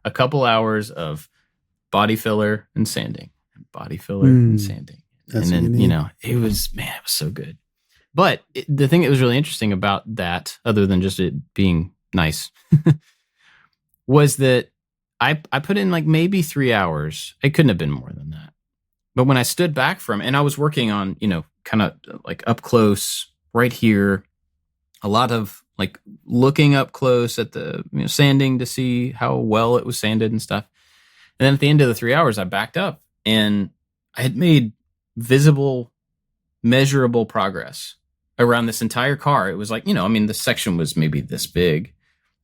a couple hours of body filler and sanding, body filler and sanding. That's and then, it was so good. But the thing that was really interesting about that, other than just it being nice, was that I put in like maybe 3 hours. It couldn't have been more than that. But when I stood back from, and I was working on, kind of like up close right here, a lot of like looking up close at the sanding to see how well it was sanded and stuff. And then at the end of the 3 hours, I backed up and I had made visible, measurable progress around this entire car. It was like, the section was maybe this big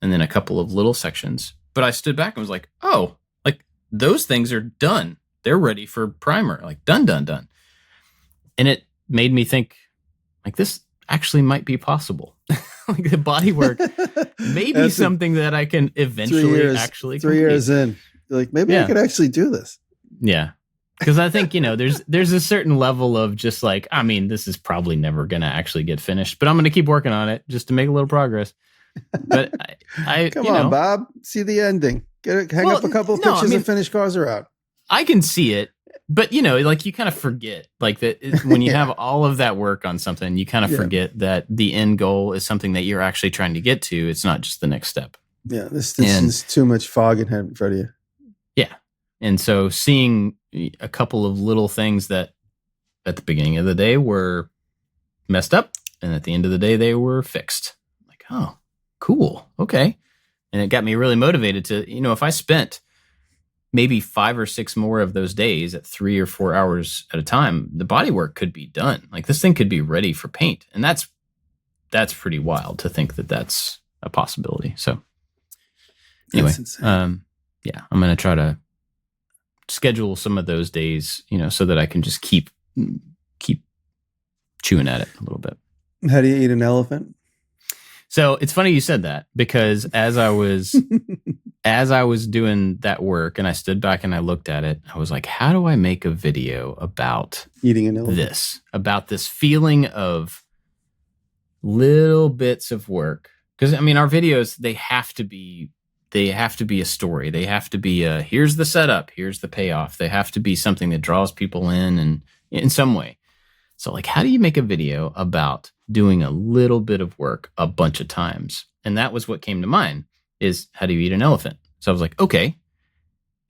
and then a couple of little sections. But I stood back and was like, oh, like those things are done. They're ready for primer, like done. And it made me think, like, this actually might be possible. Like the body work may be something that I can eventually actually complete. 3 years in, you're like, maybe I could actually do this. Yeah. Because I think, there's a certain level of just like, this is probably never going to actually get finished, but I'm going to keep working on it just to make a little progress. But I Come on, Bob, see the ending. Hang up a couple of pictures and finished cars are out. I can see it, but like you kind of forget like that when you have all of that work on something, you kind of forget that the end goal is something that you're actually trying to get to. It's not just the next step. Yeah. This is too much fog in front of you. Yeah. And so seeing a couple of little things that at the beginning of the day were messed up and at the end of the day, they were fixed. Like, oh, cool. Okay. And it got me really motivated to, if I spent maybe 5 or 6 more of those days at 3 or 4 hours at a time, the body work could be done. Like this thing could be ready for paint. And that's pretty wild to think that that's a possibility. So anyway, I'm going to try to schedule some of those days, so that I can just keep chewing at it a little bit. How do you eat an elephant? So it's funny you said that, because as I was doing that work and I stood back and I looked at it, I was like, how do I make a video about eating an elephant? About this feeling of little bits of work? Because our videos, they have to be a story. They have to be here's the setup, here's the payoff. They have to be something that draws people in and in some way. So like, how do you make a video about doing a little bit of work a bunch of times? And that was what came to mind, is how do you eat an elephant? So I was like, okay,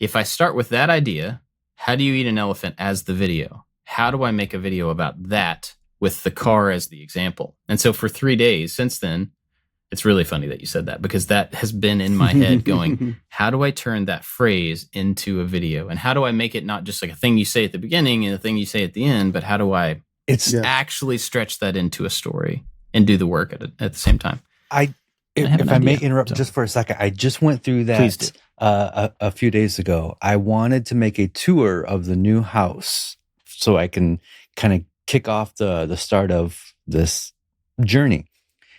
if I start with that idea, how do you eat an elephant as the video? How do I make a video about that with the car as the example? And so for 3 days since then, it's really funny that you said that, because that has been in my head going, how do I turn that phrase into a video? And how do I make it not just like a thing you say at the beginning and a thing you say at the end, but how do I actually stretch that into a story and do the work at the same time? If I may interrupt just for a second, I just went through that a few days ago. I wanted to make a tour of the new house so I can kind of kick off the start of this journey.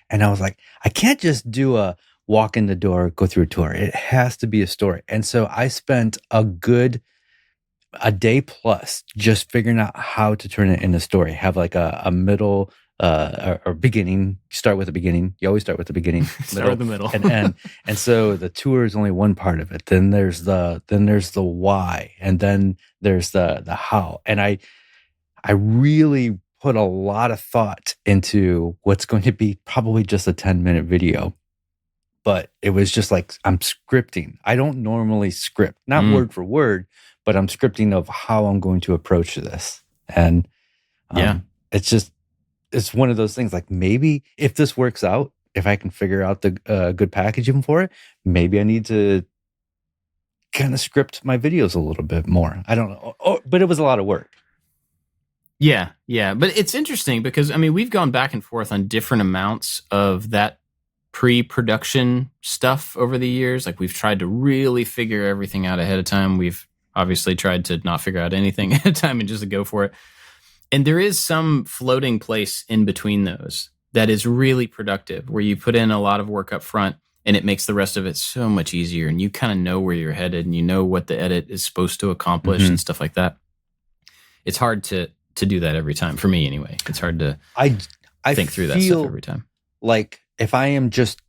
And I was like, I can't just do a walk in the door, go through a tour. It has to be a story. And so I spent a day plus just figuring out how to turn it into a story. Have like a middle or beginning. Start with the beginning. You always start with the beginning. Start with the middle and end. And so the tour is only one part of it. Then there's the why, and then there's the how. And I really put a lot of thought into what's going to be probably just a 10-minute video. But it was just like, I'm scripting. I don't normally script, not word for word, but I'm scripting of how I'm going to approach this. And it's one of those things, like maybe if this works out, if I can figure out the good packaging for it, maybe I need to kind of script my videos a little bit more. I don't know. But it was a lot of work. Yeah. But it's interesting because, we've gone back and forth on different amounts of that pre-production stuff over the years. Like we've tried to really figure everything out ahead of time. We've obviously tried to not figure out anything ahead of time and just go for it. And there is some floating place in between those that is really productive, where you put in a lot of work up front and it makes the rest of it so much easier. And you kind of know where you're headed and you know what the edit is supposed to accomplish and stuff like that. it's hard to do that every time for me anyway. It's hard to I think through that stuff every time. Like if I am just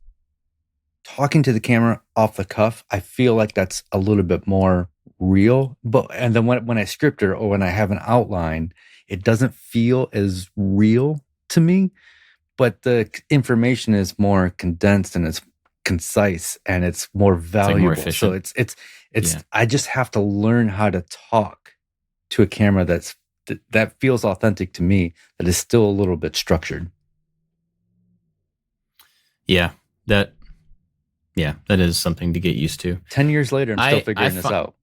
talking to the camera off the cuff, I feel like that's a little bit more real. And then when I script it or when I have an outline, it doesn't feel as real to me. But the information is more condensed and it's concise and it's more valuable. It's like more efficient. So I just have to learn how to talk to a camera that feels authentic to me, that is still a little bit structured. Yeah, that is something to get used to. 10 years later, I'm still figuring this out.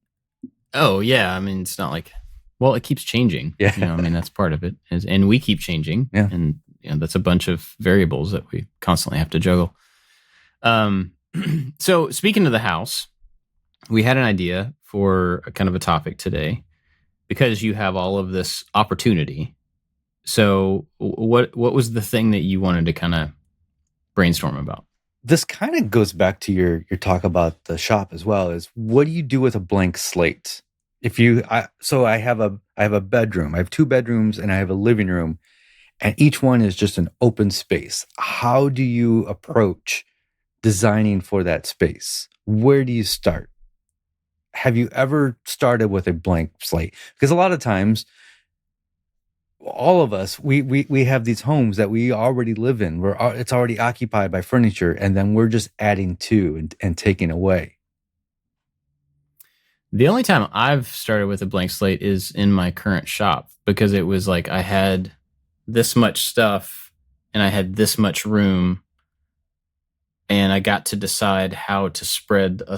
Oh yeah, I mean, it's not like, well, it keeps changing. Yeah, I mean, that's part of it, and we keep changing. Yeah, and that's a bunch of variables that we constantly have to juggle. So speaking of the house, we had an idea for a kind of a topic today because you have all of this opportunity. So what was the thing that you wanted to kind of brainstorm about? This kind of goes back to your talk about the shop as well. Is what do you do with a blank slate? I have a bedroom. I have 2 bedrooms and I have a living room, and each one is just an open space. How do you approach designing for that space? Where do you start? Have you ever started with a blank slate? Because a lot of times, all of us, we have these homes that we already live in. It's already occupied by furniture, and then we're just adding to and taking away. The only time I've started with a blank slate is in my current shop, because it was like I had this much stuff and I had this much room, and I got to decide how to spread a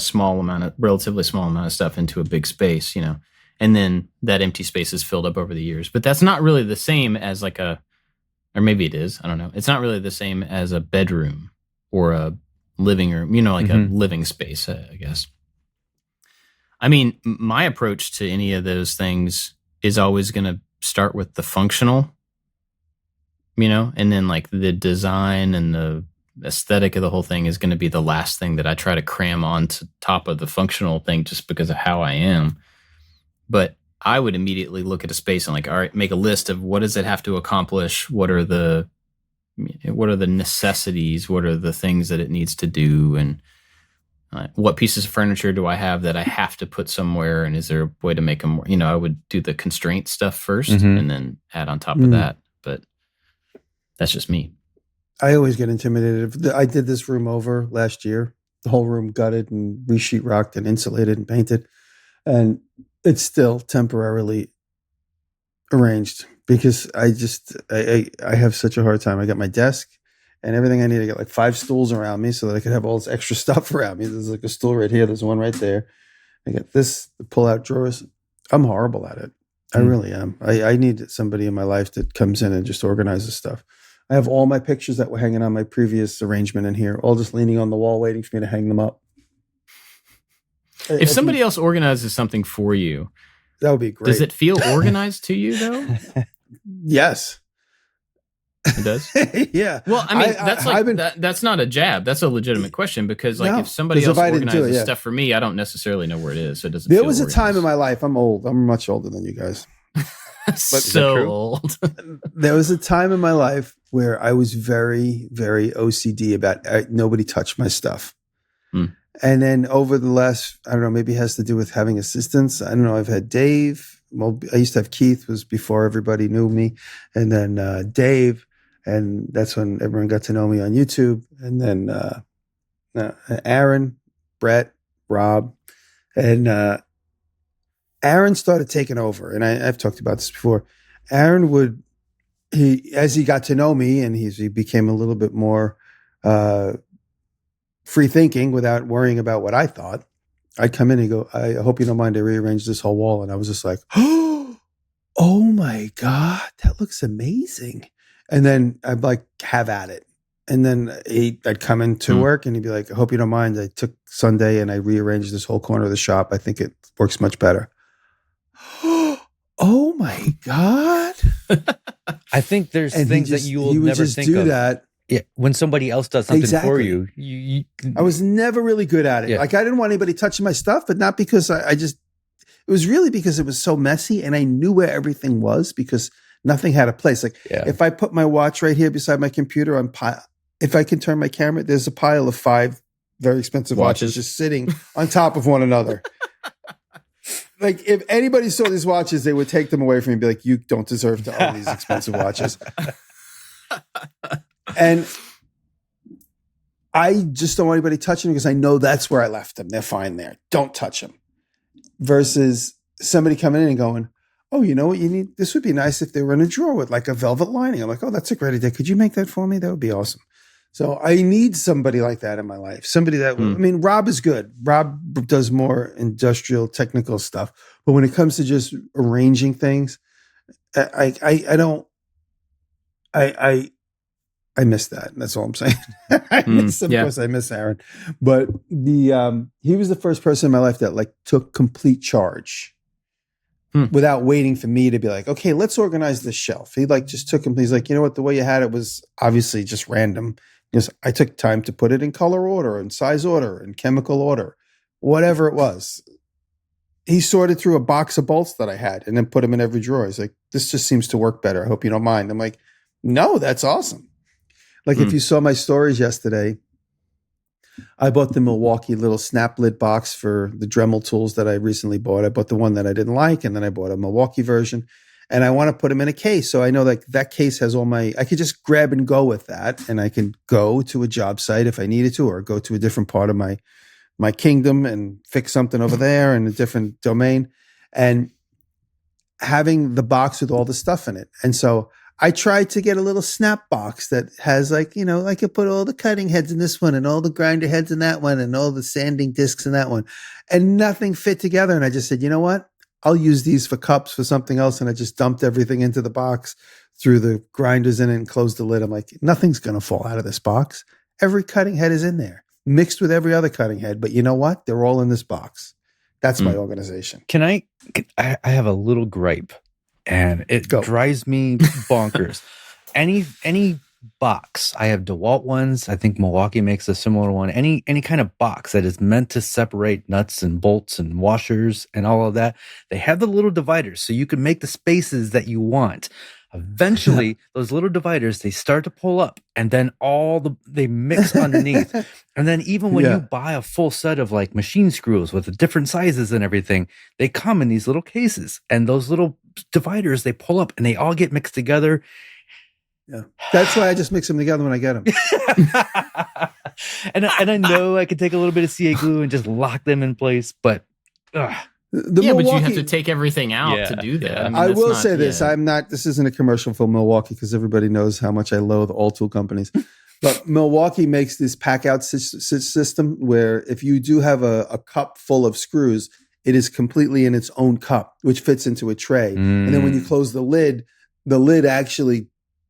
relatively small amount of stuff into a big space, and then that empty space is filled up over the years. But that's not really the same as or maybe it is, I don't know. It's not really the same as a bedroom or a living room, like a living space, I guess. I mean, my approach to any of those things is always going to start with the functional, and then like the design and the aesthetic of the whole thing is going to be the last thing that I try to cram on to top of the functional thing, just because of how I am. But I would immediately look at a space and like, all right, make a list of what does it have to accomplish? What are the necessities? What are the things that it needs to do? And what pieces of furniture do I have that I have to put somewhere? And is there a way to make them more, I would do the constraint stuff first and then add on top of that. But that's just me. I always get intimidated. I did this room over last year, the whole room gutted and re-sheetrocked and insulated and painted. And it's still temporarily arranged because I have such a hard time. I got my desk and everything I need. I got like 5 stools around me so that I could have all this extra stuff around me. There's like a stool right here. There's one right there. I got the pull-out drawers. I'm horrible at it. I really am. I need somebody in my life that comes in and just organizes stuff. I have all my pictures that were hanging on my previous arrangement in here, all just leaning on the wall, waiting for me to hang them up. If somebody else organizes something for you, that would be great. Does it feel organized to you, though? Yes. It does? Yeah. Well, I mean, that's not a jab. That's a legitimate question, because if somebody else organizes stuff for me, I don't necessarily know where it is. So it doesn't There feel was a organized. time in my life, I'm old. I'm much older than you guys. But so old. There was a time in my life where I was very, very OCD about nobody touched my stuff. And then over the last, I don't know, maybe it has to do with having assistants. I don't know. I've had Dave. Well, I used to have Keith, was before everybody knew me. And then Dave. And that's when everyone got to know me on YouTube. And then Aaron, Brett, Rob. And Aaron started taking over. And I've talked about this before. Aaron as he got to know me and he became a little bit more free thinking without worrying about what I thought, I'd come in and go, I hope you don't mind I rearranged this whole wall. And I was just like, oh my God, that looks amazing. And then I'd like, have at it. And then I'd come into work and he'd be like, I hope you don't mind. I took Sunday and I rearranged this whole corner of the shop. I think it works much better. Oh my God. I think there's things that you will never think of. That. Yeah, when somebody else does something for you, I was never really good at it. Yeah. Like I didn't want anybody touching my stuff, but not because I just it was really because it was so messy and I knew where everything was because nothing had a place. Like if I put my watch right here beside my computer, if I can turn my camera, there's a pile of 5 very expensive watches just sitting on top of one another. Like if anybody saw these watches, they would take them away from me and be like, you don't deserve to own these expensive watches. And I just don't want anybody touching them because I know that's where I left them. They're fine there. Don't touch them. Versus somebody coming in and going, oh, you know what you need? This would be nice if they were in a drawer with like a velvet lining. I'm like, oh, that's a great idea. Could you make that for me? That would be awesome. So I need somebody like that in my life. Somebody that, I mean, Rob is good. Rob does more industrial technical stuff. But when it comes to just arranging things, I miss that. That's all I'm saying. I miss him because I miss Aaron. But he was the first person in my life that like took complete charge without waiting for me to be like, okay, let's organize this shelf. He like just took him. He's like, you know what? The way you had it was obviously just random. Because I took time to put it in color order and size order and chemical order, whatever it was. He sorted through a box of bolts that I had and then put them in every drawer. He's like, this just seems to work better. I hope you don't mind. I'm like, no, that's awesome. Like if you saw my stories yesterday, I bought the Milwaukee little snap lid box for the Dremel tools that I recently bought. I bought the one that I didn't like, and then I bought a Milwaukee version. And I want to put them in a case. So I know like that case has all I could just grab and go with that. And I can go to a job site if I needed to, or go to a different part of my kingdom and fix something over there in a different domain. And having the box with all the stuff in it. And so I tried to get a little snap box that has like, you know, I could put all the cutting heads in this one and all the grinder heads in that one and all the sanding discs in that one. And nothing fit together. And I just said, you know what? I'll use these for cups for something else. And I just dumped everything into the box, threw the grinders in it and closed the lid. I'm like, nothing's going to fall out of this box. Every cutting head is in there, mixed with every other cutting head. But you know what? They're all in this box. That's my organization. I have a little gripe, and it drives me bonkers. Any box, I have DeWalt ones. I think Milwaukee makes a similar one. Any kind of box that is meant to separate nuts and bolts and washers and all of that, they have the little dividers so you can make the spaces that you want. Eventually, those little dividers, they start to pull up, and then they mix underneath. And then even when you buy a full set of like machine screws with the different sizes and everything, they come in these little cases, and those little dividers, they pull up and they all get mixed together. Yeah, that's why I just mix them together when I get them. and I know I could take a little bit of CA glue and just lock them in place, but but you have to take everything out to do that. I mean, I will say this: this isn't a commercial for Milwaukee because everybody knows how much I loathe all tool companies. But Milwaukee makes this pack out system where if you do have a cup full of screws, it is completely in its own cup, which fits into a tray. And then when you close the lid actually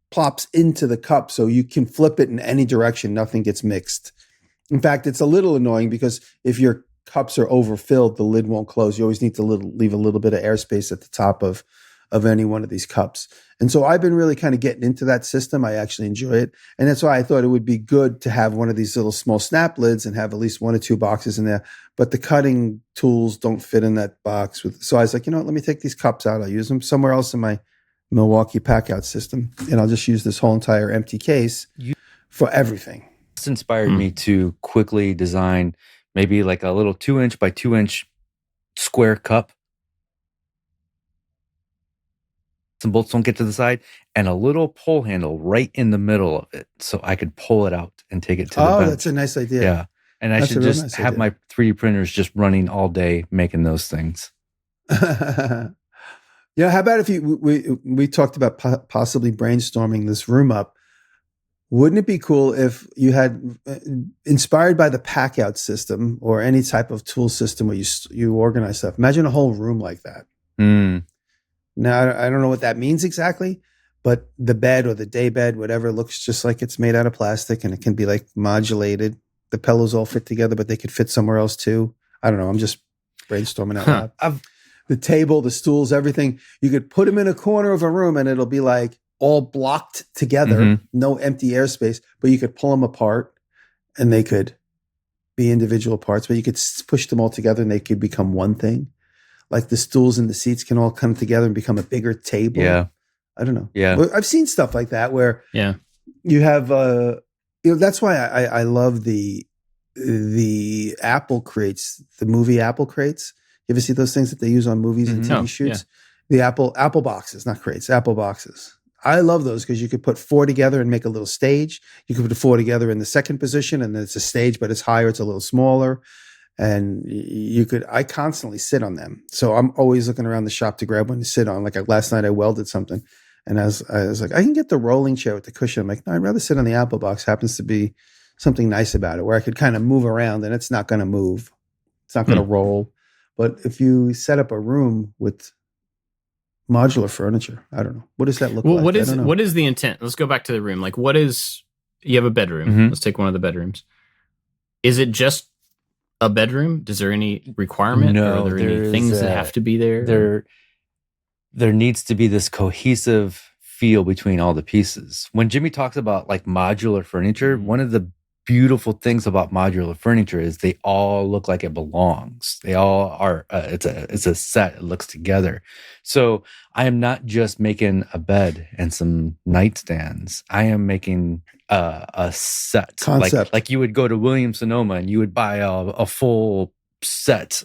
plops into the cup so you can flip it in any direction. Nothing gets mixed. In fact, it's a little annoying because if your cups are overfilled, the lid won't close. You always need to leave a little bit of airspace at the top of any one of these cups. And so I've been really kind of getting into that system. I actually enjoy it. And that's why I thought it would be good to have one of these little small snap lids and have at least 1 or 2 boxes in there. But the cutting tools don't fit in that box. So I was like, you know what, let me take these cups out. I'll use them somewhere else in my Milwaukee pack out system. And I'll just use this whole entire empty case for everything. This inspired me to quickly design maybe like a little 2-inch by 2-inch square cup. Some bolts don't get to the side, and a little pull handle right in the middle of it, so I could pull it out and take it to the bench. Oh, that's a nice idea. Yeah, and I should just have my 3D printers just running all day making those things. Yeah, how about if we talked about possibly brainstorming this room up? Wouldn't it be cool if you had inspired by the pack out system or any type of tool system where you organize stuff? Imagine a whole room like that. Now, I don't know what that means exactly, but the bed or the day bed, whatever, looks just like it's made out of plastic, and it can be like modulated. The pillows all fit together, but they could fit somewhere else too. I don't know. I'm just brainstorming out loud. The table, the stools, everything. You could put them in a corner of a room and it'll be like all blocked together, no empty airspace, but you could pull them apart and they could be individual parts, but you could push them all together and they could become one thing. like the stools and the seats can all come together and become a bigger table. Yeah. I don't know. Yeah. Well, I've seen stuff like that where you have, that's why I love the Apple crates, the movie Apple crates. You ever see those things that they use on movies and TV shoots? The Apple boxes, not crates, Apple boxes. I love those because you could put 4 together and make a little stage. You could put 4 together in the second position, and then it's a stage, but it's higher, it's a little smaller. And I constantly sit on them. So I'm always looking around the shop to grab one to sit on. Like last night I welded something, and I was like, I can get the rolling chair with the cushion. I'm like, no, I'd rather sit on the Apple box. Happens to be something nice about it where I could kind of move around and it's not going to move. It's not going to roll. But if you set up a room with modular furniture, I don't know. What does that look like? What is the intent? Let's go back to the room. Like, you have a bedroom. Let's take one of the bedrooms. Is it just a bedroom? Is there any requirement? No, or are there any things that have to be there? There needs to be this cohesive feel between all the pieces. When Jimmy talks about like modular furniture, one of the beautiful things about modular furniture is they all look like it belongs. They all are. It's a set. It looks together. So I am not just making a bed and some nightstands. I am making a set concept. Like you would go to Williams Sonoma and you would buy a full set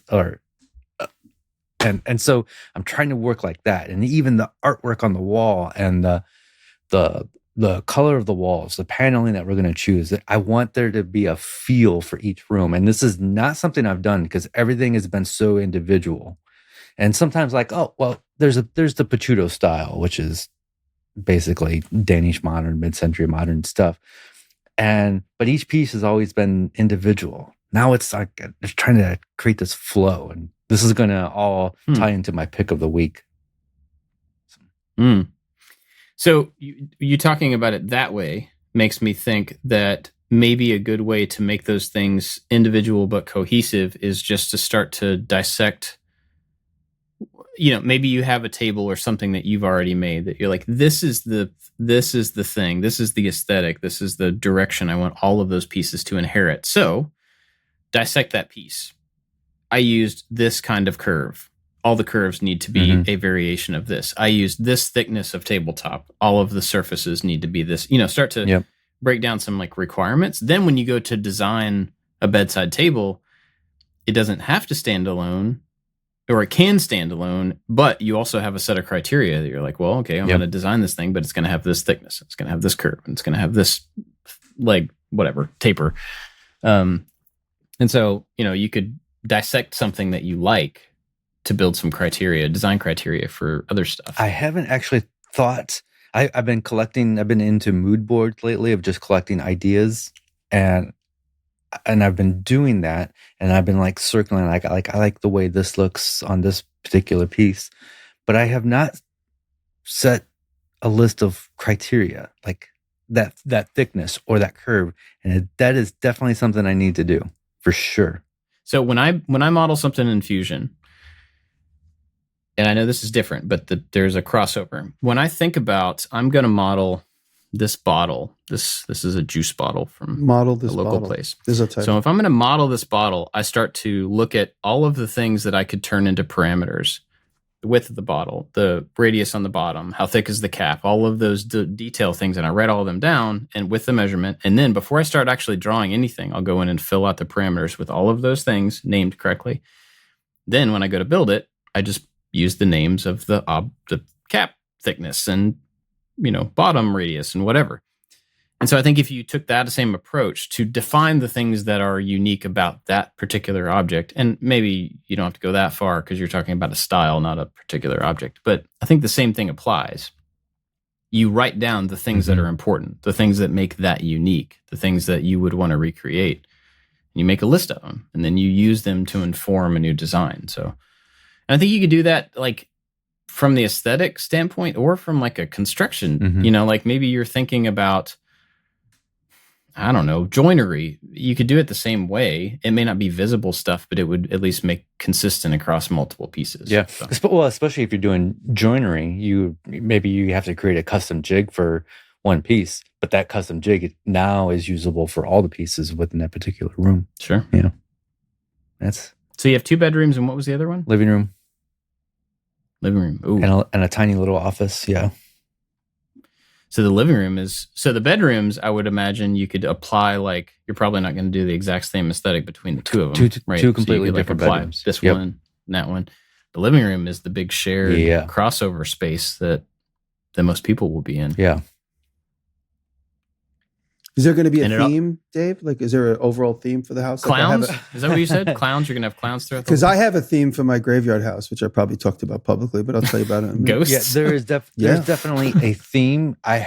and so I'm trying to work like that. And even the artwork on the wall and the color of the walls, the paneling that we're going to choose, I want there to be a feel for each room. And this is not something I've done because everything has been so individual. And sometimes like, oh, well, there's the Picciuto style, which is basically Danish modern, mid-century modern stuff. But each piece has always been individual. Now it's like just trying to create this flow. And this is going to all tie into my pick of the week. So you talking about it that way makes me think that maybe a good way to make those things individual but cohesive is just to start to dissect. Maybe you have a table or something that you've already made that you're like, this is the thing, this is the aesthetic, this is the direction I want all of those pieces to inherit. So dissect that piece. I used this kind of curve. All the curves need to be a variation of this. I used this thickness of tabletop. All of the surfaces need to be this. Start to break down some like requirements. Then when you go to design a bedside table, it doesn't have to stand alone, or it can stand alone, but you also have a set of criteria that you're like, well, okay, I'm going to design this thing, but it's going to have this thickness. It's going to have this curve. And it's going to have this taper. And so, you could dissect something that you like to build some design criteria for other stuff. I haven't actually thought. I've been into mood boards lately of just collecting ideas, and I've been doing that, and I've been like circling. I like the way this looks on this particular piece, but I have not set a list of criteria like that thickness or that curve, and that is definitely something I need to do for sure. So when I model something in Fusion, and I know this is different, but there's a crossover. When I think about, I'm going to model this bottle. This is a juice bottle from a local place. So if I'm going to model this bottle, I start to look at all of the things that I could turn into parameters. The width of the bottle, the radius on the bottom, how thick is the cap, all of those detail things, and I write all of them down and with the measurement. And then before I start actually drawing anything, I'll go in and fill out the parameters with all of those things named correctly. Then when I go to build it, I just use the names of the cap thickness and bottom radius and whatever. And so I think if you took that same approach to define the things that are unique about that particular object, and maybe you don't have to go that far because you're talking about a style, not a particular object, but I think the same thing applies. You write down the things that are important, the things that make that unique, the things that you would want to recreate. And you make a list of them, and then you use them to inform a new design. So, and I think you could do that like from the aesthetic standpoint or from like a construction, like maybe you're thinking about, I don't know, joinery. You could do it the same way. It may not be visible stuff, but it would at least make consistent across multiple pieces. Yeah. So. Well, especially if you're doing joinery, you have to create a custom jig for one piece, but that custom jig now is usable for all the pieces within that particular room. Sure. Yeah. So you have 2 bedrooms, and what was the other one? Living room. Living room. Ooh. And a tiny little office. Yeah. So the living room so the bedrooms, I would imagine you could apply, like, you're probably not going to do the exact same aesthetic between the two of them. Two right? completely so different apply bedrooms. This one and that one. The living room is the big shared crossover space that most people will be in. Yeah. Is there going to be a theme, Dave? Like, is there an overall theme for the house? Clowns? Is that what you said? Clowns? You're going to have clowns throughout the Because I have a theme for my graveyard house, which I probably talked about publicly, but I'll tell you about it. Ghosts? Yeah, there's definitely a theme. I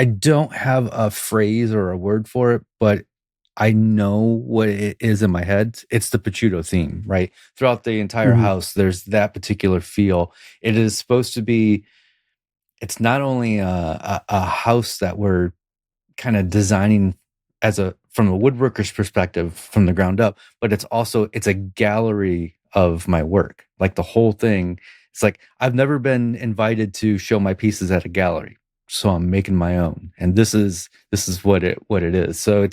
don't have a phrase or a word for it, but I know what it is in my head. It's the Picciuto theme, right? Throughout the entire house, there's that particular feel. It is supposed to be, it's not only a house that we're kind of designing from a woodworker's perspective from the ground up, but it's a gallery of my work. Like the whole thing, it's like I've never been invited to show my pieces at a gallery, so I'm making my own, and this is what it is. So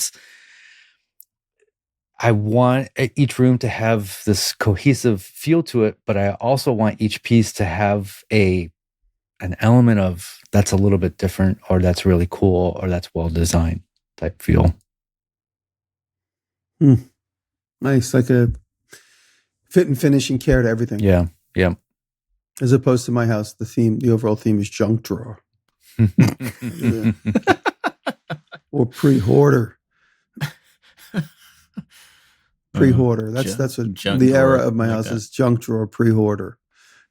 I want each room to have this cohesive feel to it, but I also want each piece to have an element of that's a little bit different, or that's really cool, or that's well designed type feel. Nice, like a fit and finishing care to everything. Yeah. As opposed to my house, the overall theme is junk drawer. Or pre-hoarder. Pre-hoarder. That's what the era of my house is. Junk drawer, pre-hoarder.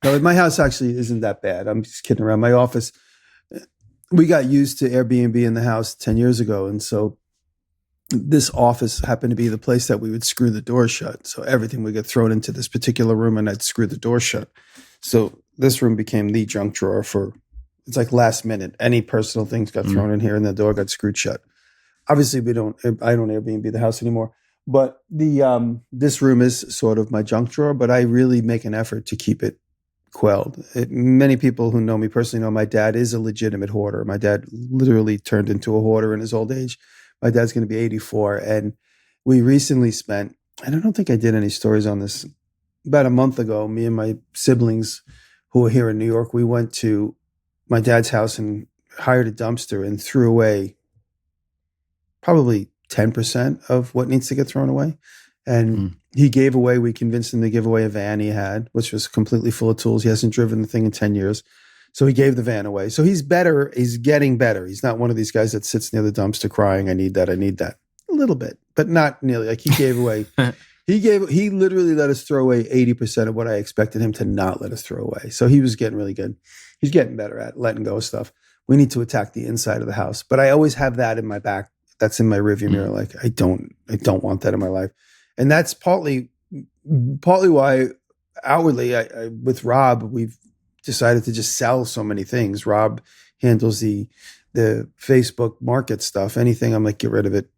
No, my house actually isn't that bad. I'm just kidding around. My office, we got used to Airbnb in the house 10 years ago. And so this office happened to be the place that we would screw the door shut. So everything would get thrown into this particular room and I'd screw the door shut. So this room became the junk drawer it's like last minute. Any personal things got thrown in here and the door got screwed shut. Obviously I don't Airbnb the house anymore. But this room is sort of my junk drawer, but I really make an effort to keep it quelled. Many people who know me personally know my dad is a legitimate hoarder. My dad literally turned into a hoarder in his old age. My dad's going to be 84. And we recently spent, and I don't think I did any stories on this, about a month ago, me and my siblings who are here in New York, we went to my dad's house and hired a dumpster and threw away probably 10% of what needs to get thrown away. And we convinced him to give away a van he had, which was completely full of tools. He hasn't driven the thing in 10 years. So he gave the van away. So he's better. He's getting better. He's not one of these guys that sits near the dumpster crying, I need that. A little bit, but not nearly. Like he gave away, he literally let us throw away 80% of what I expected him to not let us throw away. So he was getting really good. He's getting better at letting go of stuff. We need to attack the inside of the house. But I always have that in my back. That's in my rearview mirror. Like I don't want that in my life. And that's partly why outwardly with Rob, we've decided to just sell so many things. Rob handles the Facebook market stuff. Anything I'm like, get rid of it.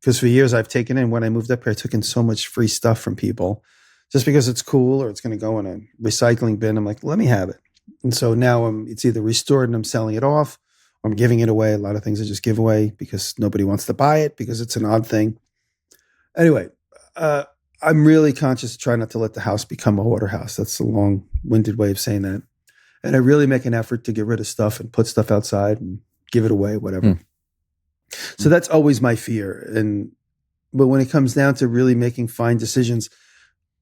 Because for years I've taken in, when I moved up here, I took in so much free stuff from people just because it's cool or it's going to go in a recycling bin. I'm like, let me have it. And so now it's either restored and I'm selling it off, or I'm giving it away. A lot of things I just give away because nobody wants to buy it because it's an odd thing. Anyway, I'm really conscious of trying not to let the house become a hoarder house. That's a long-winded way of saying that. And I really make an effort to get rid of stuff and put stuff outside and give it away, whatever. So that's always my fear. But when it comes down to really making fine decisions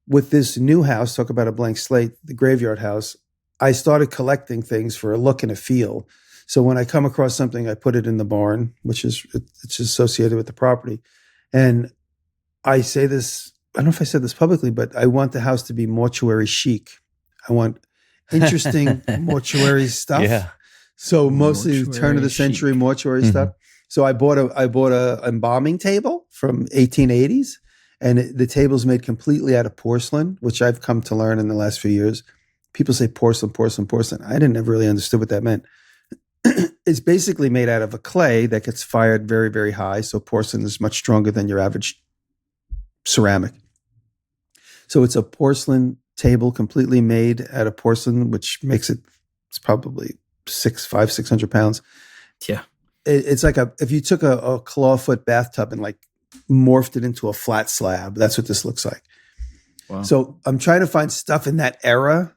with this new house, talk about a blank slate, the graveyard house, I started collecting things for a look and a feel. So when I come across something, I put it in the barn, it's associated with the property. And I say this, I don't know if I said this publicly, but I want the house to be mortuary chic. I want interesting mortuary stuff. Yeah. So mostly turn of the century mortuary stuff. So I bought a embalming table from 1880s, and the table's made completely out of porcelain, which I've come to learn in the last few years. People say porcelain. I didn't ever really understood what that meant. It's basically made out of a clay that gets fired very, very high. So porcelain is much stronger than your average ceramic. So it's a porcelain table completely made out of porcelain, which makes it's probably 600 pounds. Yeah. It's like if you took a clawfoot bathtub and like morphed it into a flat slab, that's what this looks like. Wow. So I'm trying to find stuff in that era.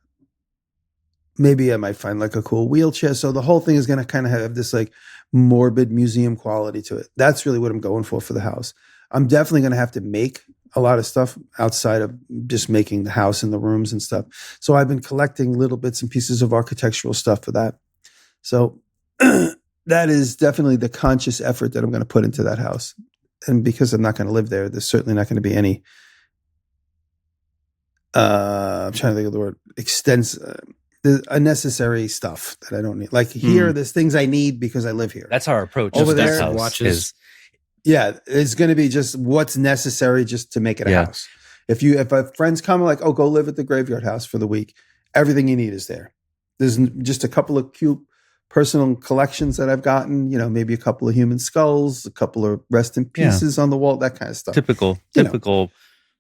Maybe I might find like a cool wheelchair. So the whole thing is going to kind of have this like morbid museum quality to it. That's really what I'm going for the house. I'm definitely going to have to make a lot of stuff outside of just making the house and the rooms and stuff. So I've been collecting little bits and pieces of architectural stuff for that. So that is definitely the conscious effort that I'm going to put into that house. And because I'm not going to live there, there's certainly not going to be any, I'm trying to think of the word, unnecessary stuff that I don't need. Like here, there's things I need because I live here. That's our approach. Over there, house watches. Yeah, it's going to be just what's necessary just to make it a house. If friends come like, oh, go live at the graveyard house for the week, everything you need is there. There's just a couple of cute personal collections that I've gotten, maybe a couple of human skulls, a couple of rest in pieces on the wall, that kind of stuff. Typical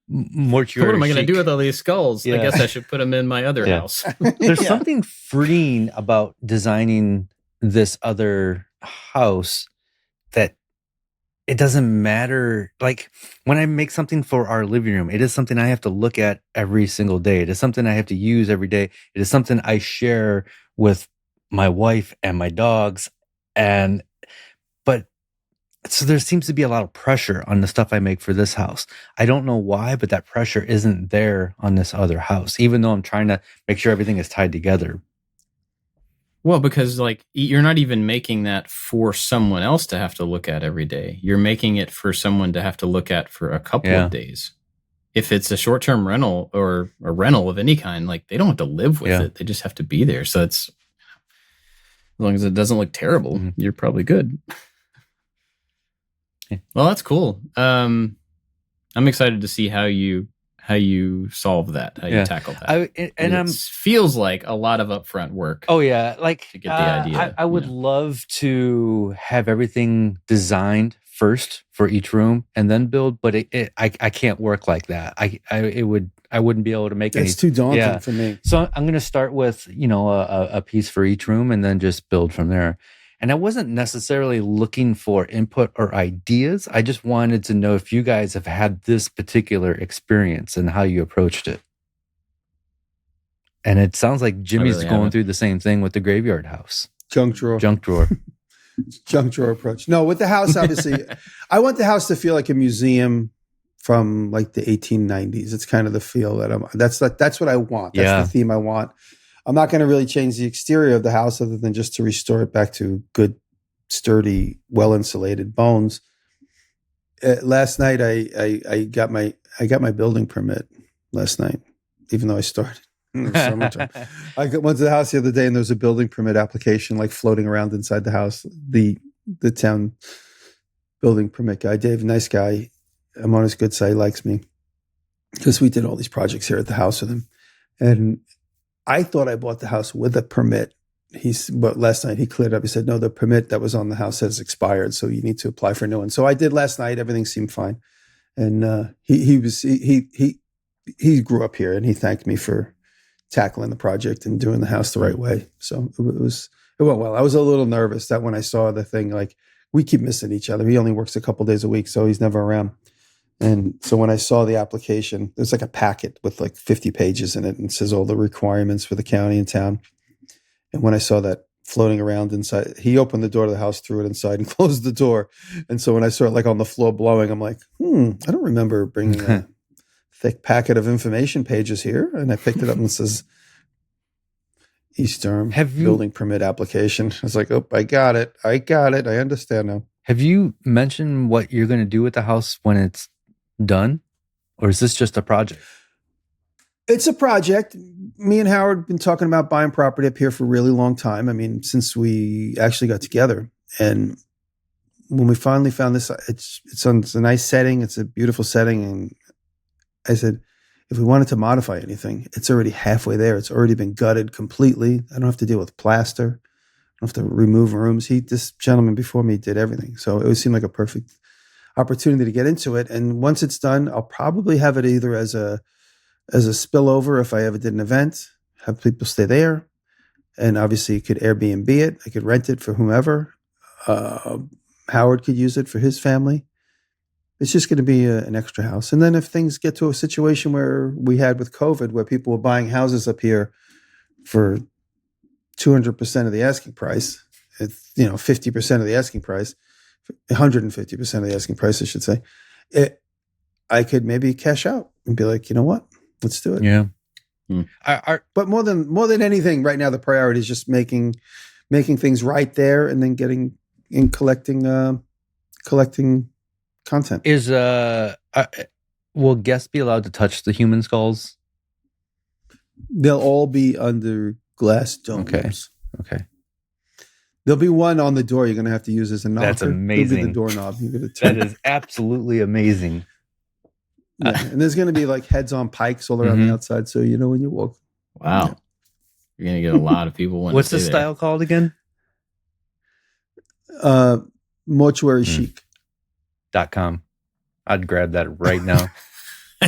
mortuary. What am I going to do with all these skulls? Yeah. I guess I should put them in my other house. There's something freeing about designing this other house that it doesn't matter. Like when I make something for our living room, it is something I have to look at every single day. It is something I have to use every day. It is something I share with my wife and my dogs. So there seems to be a lot of pressure on the stuff I make for this house. I don't know why, but that pressure isn't there on this other house, even though I'm trying to make sure everything is tied together. Well, because like you're not even making that for someone else to have to look at every day. You're making it for someone to have to look at for a couple of days. If it's a short-term rental or a rental of any kind, like they don't have to live with it. They just have to be there. So it's, as long as it doesn't look terrible, you're probably good. Well, that's cool. I'm excited to see how you solve that, how you tackle that. It feels like a lot of upfront work. Oh yeah, like to get the idea. I would love to have everything designed first for each room and then build, but I can't work like that. I wouldn't be able to make it's too daunting for me. So I'm going to start with a piece for each room and then just build from there. And I wasn't necessarily looking for input or ideas. I just wanted to know if you guys have had this particular experience and how you approached it. And it sounds like Jimmy's going through the same thing with the graveyard house. Junk drawer. Junk drawer approach. No, with the house, obviously, I want the house to feel like a museum from like the 1890s. It's kind of the feel that's what I want. That's the theme I want. I'm not going to really change the exterior of the house other than just to restore it back to good, sturdy, well-insulated bones. Last night, I got my building permit last night, even though I started in the summertime. I went to the house the other day and there was a building permit application like floating around inside the house. The town building permit guy, Dave, nice guy. I'm on his good side. He likes me because we did all these projects here at the house with him. And I thought I bought the house with a permit. But last night he cleared up. He said, no, the permit that was on the house has expired. So you need to apply for a new one. So I did last night. Everything seemed fine. And he grew up here and he thanked me for tackling the project and doing the house the right way. So it went well. I was a little nervous that when I saw the thing, like we keep missing each other. He only works a couple days a week, so he's never around. And so when I saw the application, there's like a packet with like 50 pages in it and says all the requirements for the county and town. And when I saw that floating around inside, he opened the door to the house, threw it inside and closed the door. And so when I saw it like on the floor blowing, I'm like, I don't remember bringing a thick packet of information pages here. And I picked it up and it says East Durham building permit application. I was like, oh, I got it. I understand now. Have you mentioned what you're going to do with the house when it's done? Or is this just a project? It's a project. Me and Howard have been talking about buying property up here for a really long time. I mean, since we actually got together. And when we finally found this, it's a nice setting. It's a beautiful setting. And I said, if we wanted to modify anything, it's already halfway there. It's already been gutted completely. I don't have to deal with plaster. I don't have to remove rooms. This gentleman before me did everything. So it would seem like a perfect opportunity to get into it. And once it's done, I'll probably have it either as a spillover if I ever did an event, have people stay there. And obviously you could Airbnb it. I could rent it for whomever. Howard could use it for his family. It's just going to be an extra house. And then if things get to a situation where we had with COVID, where people were buying houses up here for 200% of the asking price, it's 50% of the asking price, 150% of the asking price, I should say. I could maybe cash out and be like, you know what, let's do it. Yeah. But more than anything, right now the priority is just making things right there, and then getting in collecting content. Is will guests be allowed to touch the human skulls? They'll all be under glass domes. Okay. There'll be one on the door you're going to have to use as a knocker. That's amazing. It'll be the doorknob. You're going to turn. That is absolutely amazing. Yeah. And there's going to be like heads on pikes all around the outside, so you know when you walk. Wow. Yeah. You're going to get a lot of people. What's the style called again? Mortuary chic. .com. I'd grab that right now.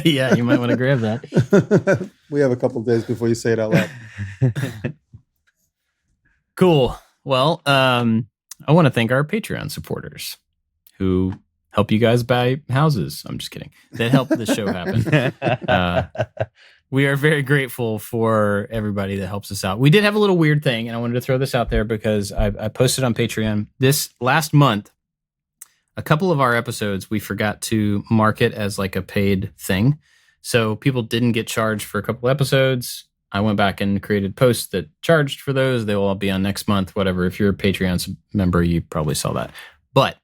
Yeah, you might want to grab that. We have a couple of days before you say it out loud. Cool. Well, I want to thank our Patreon supporters who help you guys buy houses. I'm just kidding. That help the show happen. We are very grateful for everybody that helps us out. We did have a little weird thing, and I wanted to throw this out there because I posted on Patreon this last month. A couple of our episodes, we forgot to mark it as like a paid thing. So people didn't get charged for a couple episodes. I went back and created posts that charged for those. They will all be on next month, whatever. If you're a Patreon member, you probably saw that. But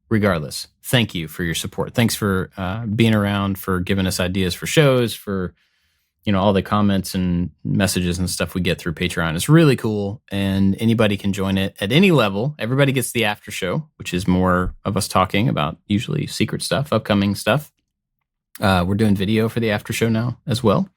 regardless, thank you for your support. Thanks for being around, for giving us ideas for shows, for all the comments and messages and stuff we get through Patreon. It's really cool, and anybody can join it at any level. Everybody gets the after show, which is more of us talking about usually secret stuff, upcoming stuff. We're doing video for the after show now as well.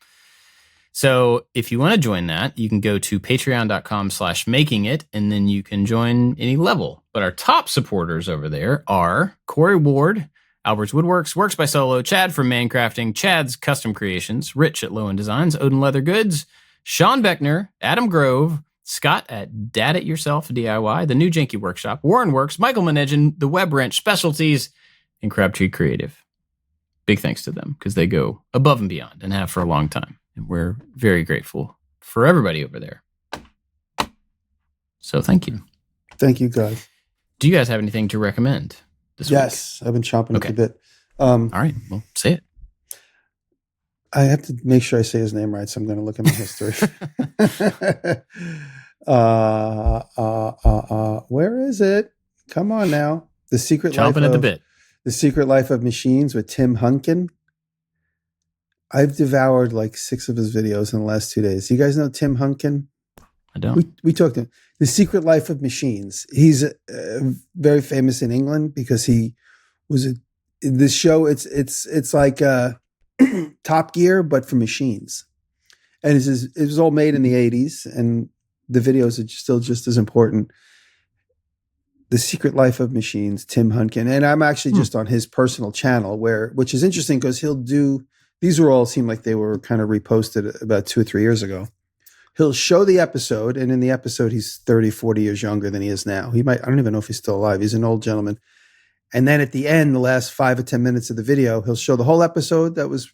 So if you want to join that, you can go to patreon.com/makingit, and then you can join any level. But our top supporters over there are Corey Ward, Albert's Woodworks, Works by Solo, Chad from Mancrafting, Chad's Custom Creations, Rich at Low End Designs, Odin Leather Goods, Sean Beckner, Adam Grove, Scott at Dad It Yourself DIY, The New Janky Workshop, Warren Works, Michael Manegin, The Web Wrench Specialties, and Crabtree Creative. Big thanks to them because they go above and beyond and have for a long time. And we're very grateful for everybody over there. So thank you. Thank you, guys. Do you guys have anything to recommend this week? Yes, I've been chomping at the bit. All right, well, say it. I have to make sure I say his name right, so I'm going to look at my history. Where is it? Come on now. The Secret Life of Machines with Tim Hunkin. I've devoured like 6 of his videos in the last 2 days. You guys know Tim Hunkin? I don't. We talked to him. The Secret Life of Machines. He's very famous in England because he was this show. It's like Top Gear, but for machines. And it was all made in the 80s, and the videos are still just as important. The Secret Life of Machines, Tim Hunkin. And I'm actually just on his personal channel, which is interesting because he'll do, these were all seem like they were kind of reposted about 2 or 3 years ago. He'll show the episode, and in the episode, he's 30, 40 years younger than he is now. I don't even know if he's still alive. He's an old gentleman. And then at the end, the last 5 or 10 minutes of the video, he'll show the whole episode that was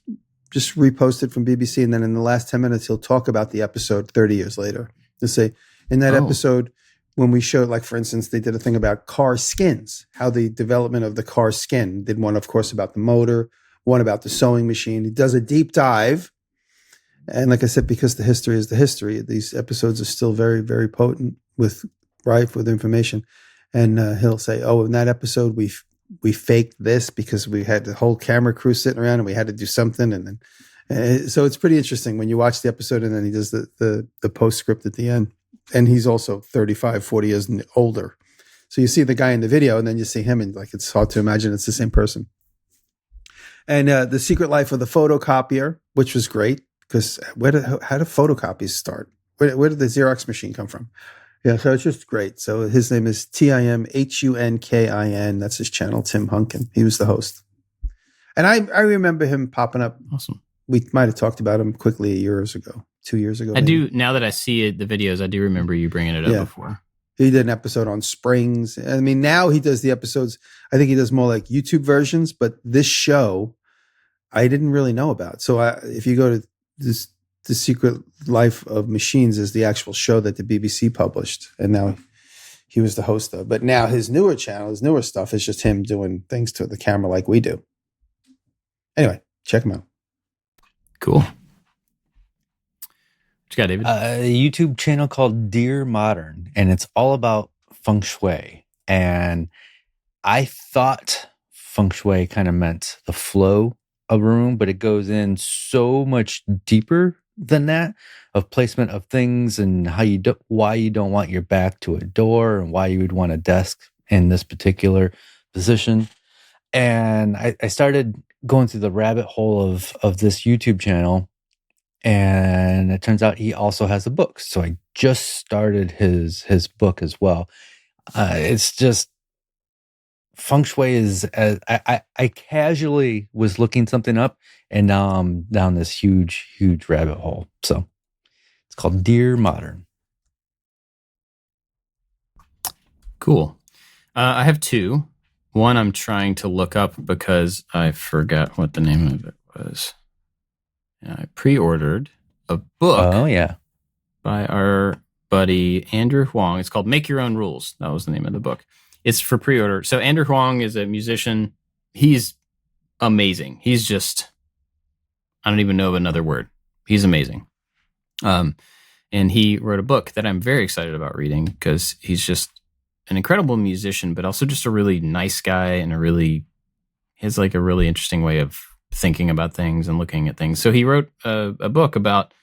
just reposted from BBC. And then in the last 10 minutes, he'll talk about the episode 30 years later. He'll say, in that episode, when we showed, like, for instance, they did a thing about car skins, how the development of the car skin. Did one, of course, about the motor, one about the sewing machine. He does a deep dive. And like I said, because the history is the history, these episodes are still very, very potent rife with information. And he'll say, oh, in that episode, we faked this because we had the whole camera crew sitting around and we had to do something. And then, so it's pretty interesting when you watch the episode and then he does the postscript at the end. And he's also 35, 40 years older. So you see the guy in the video and then you see him and like, it's hard to imagine it's the same person. And The Secret Life of the Photocopier, which was great. Because how do photocopies start? Where did the Xerox machine come from? Yeah, so it's just great. So his name is TimHunkin. That's his channel, Tim Hunkin. He was the host. And I remember him popping up. Awesome. We might have talked about him quickly 2 years ago. I do, now that I see it, the videos, I do remember you bringing it up before. He did an episode on springs. I mean, now he does the episodes. I think he does more like YouTube versions, but this show I didn't really know about. So if you go to this, The Secret Life of Machines is the actual show that the BBC published, and now he was the host of. But now his newer channel, his newer stuff is just him doing things to the camera like we do. Anyway, check him out. Cool. What you got, David? A YouTube channel called Dear Modern, and it's all about feng shui. And I thought feng shui kind of meant the flow of a room, but it goes in so much deeper than that, of placement of things and how why you don't want your back to a door and why you would want a desk in this particular position. And I started going through the rabbit hole of this YouTube channel, and it turns out he also has a book. So I just started his book as well. It's just feng shui is. I casually was looking something up, and now I'm down this huge rabbit hole. So it's called Dear Modern. Cool. I have two. One I'm trying to look up because I forgot what the name of it was. I pre-ordered a book. Oh, yeah. By our buddy Andrew Huang. It's called Make Your Own Rules. That was the name of the book. It's for pre-order. So Andrew Huang is a musician. He's amazing. He's just, I don't even know of another word. He's amazing. And he wrote a book that I'm very excited about reading because he's just an incredible musician, but also just a really nice guy and he has like a really interesting way of thinking about things and looking at things. So he wrote a book about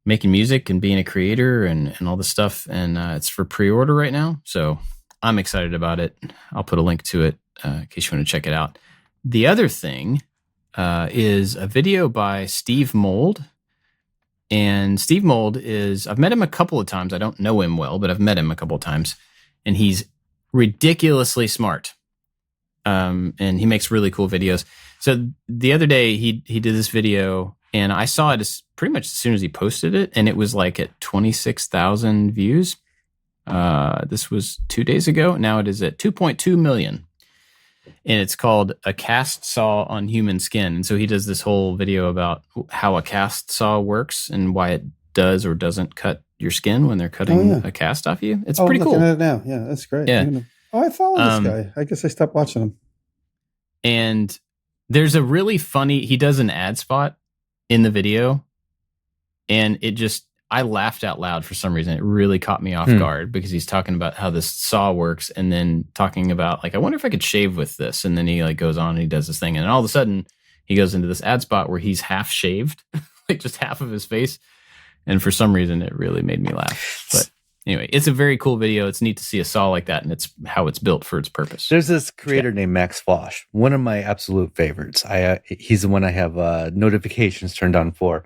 making music and being a creator and all this stuff. And it's for pre-order right now. So I'm excited about it. I'll put a link to it in case you want to check it out. The other thing is a video by Steve Mould. And Steve Mould I've met him a couple of times. I don't know him well, but I've met him a couple of times. And he's ridiculously smart. And he makes really cool videos. So the other day he did this video, and I saw it pretty much as soon as he posted it, and it was like at 26,000 views. This was 2 days ago. Now it is at 2.2 million. And it's called A Cast Saw on Human Skin. And so he does this whole video about how a cast saw works and why it does or doesn't cut your skin when they're cutting a cast off you. It's pretty cool. I'm looking at it now. Yeah, that's great. Yeah. I follow this guy. I guess I stopped watching him. And there's a really funny, he does an ad spot in the video, and I laughed out loud for some reason. It really caught me off guard because he's talking about how this saw works and then talking about like, I wonder if I could shave with this. And then he like goes on and he does this thing. And all of a sudden he goes into this ad spot where he's half shaved, like just half of his face. And for some reason it really made me laugh. But anyway, it's a very cool video. It's neat to see a saw like that, and it's how it's built for its purpose. There's this creator named Max Flosh, one of my absolute favorites. He's the one I have notifications turned on for.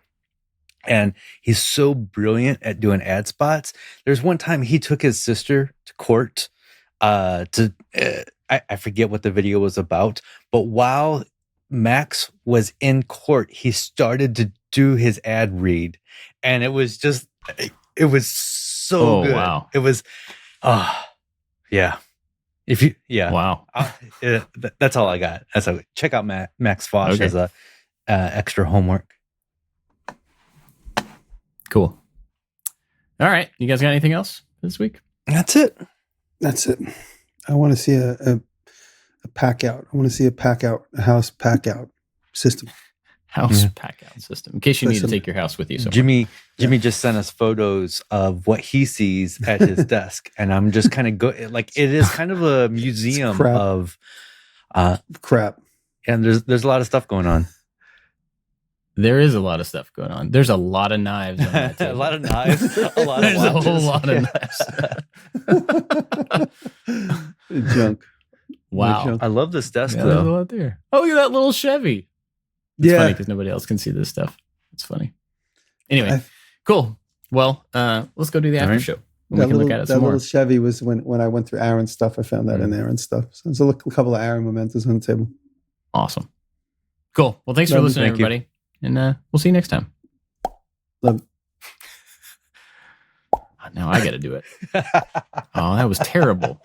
And he's so brilliant at doing ad spots. There's one time he took his sister to court I forget what the video was about, but while Max was in court, he started to do his ad read. And it was so good. Wow. It was, yeah. Wow. That's all I got. Check out Max Fosh as a extra homework. Cool. All right. You guys got anything else this week? That's it. I want to see a pack out. I want to see a house pack out system. Pack out system. In case you need to take your house with you somewhere. Jimmy just sent us photos of what he sees at his desk, and I'm just kind of it is kind of a museum of crap. And there's a lot of stuff going on. There is a lot of stuff going on. There's a lot of knives on that table. A lot of knives. A lot There's of a whole lot of knives. Junk. Wow. Junk. I love this desk, though. There's a lot there. Oh, look at that little Chevy. It's funny because nobody else can see this stuff. It's funny. Anyway, cool. Well, let's go do the after show. We can look at it some more. That little Chevy was when I went through Aaron's stuff. I found that in Aaron's stuff. So there's a couple of Aaron mementos on the table. Awesome. Cool. Well, thanks for listening, everybody. And we'll see you next time. Love. now I got to do it. Oh, that was terrible.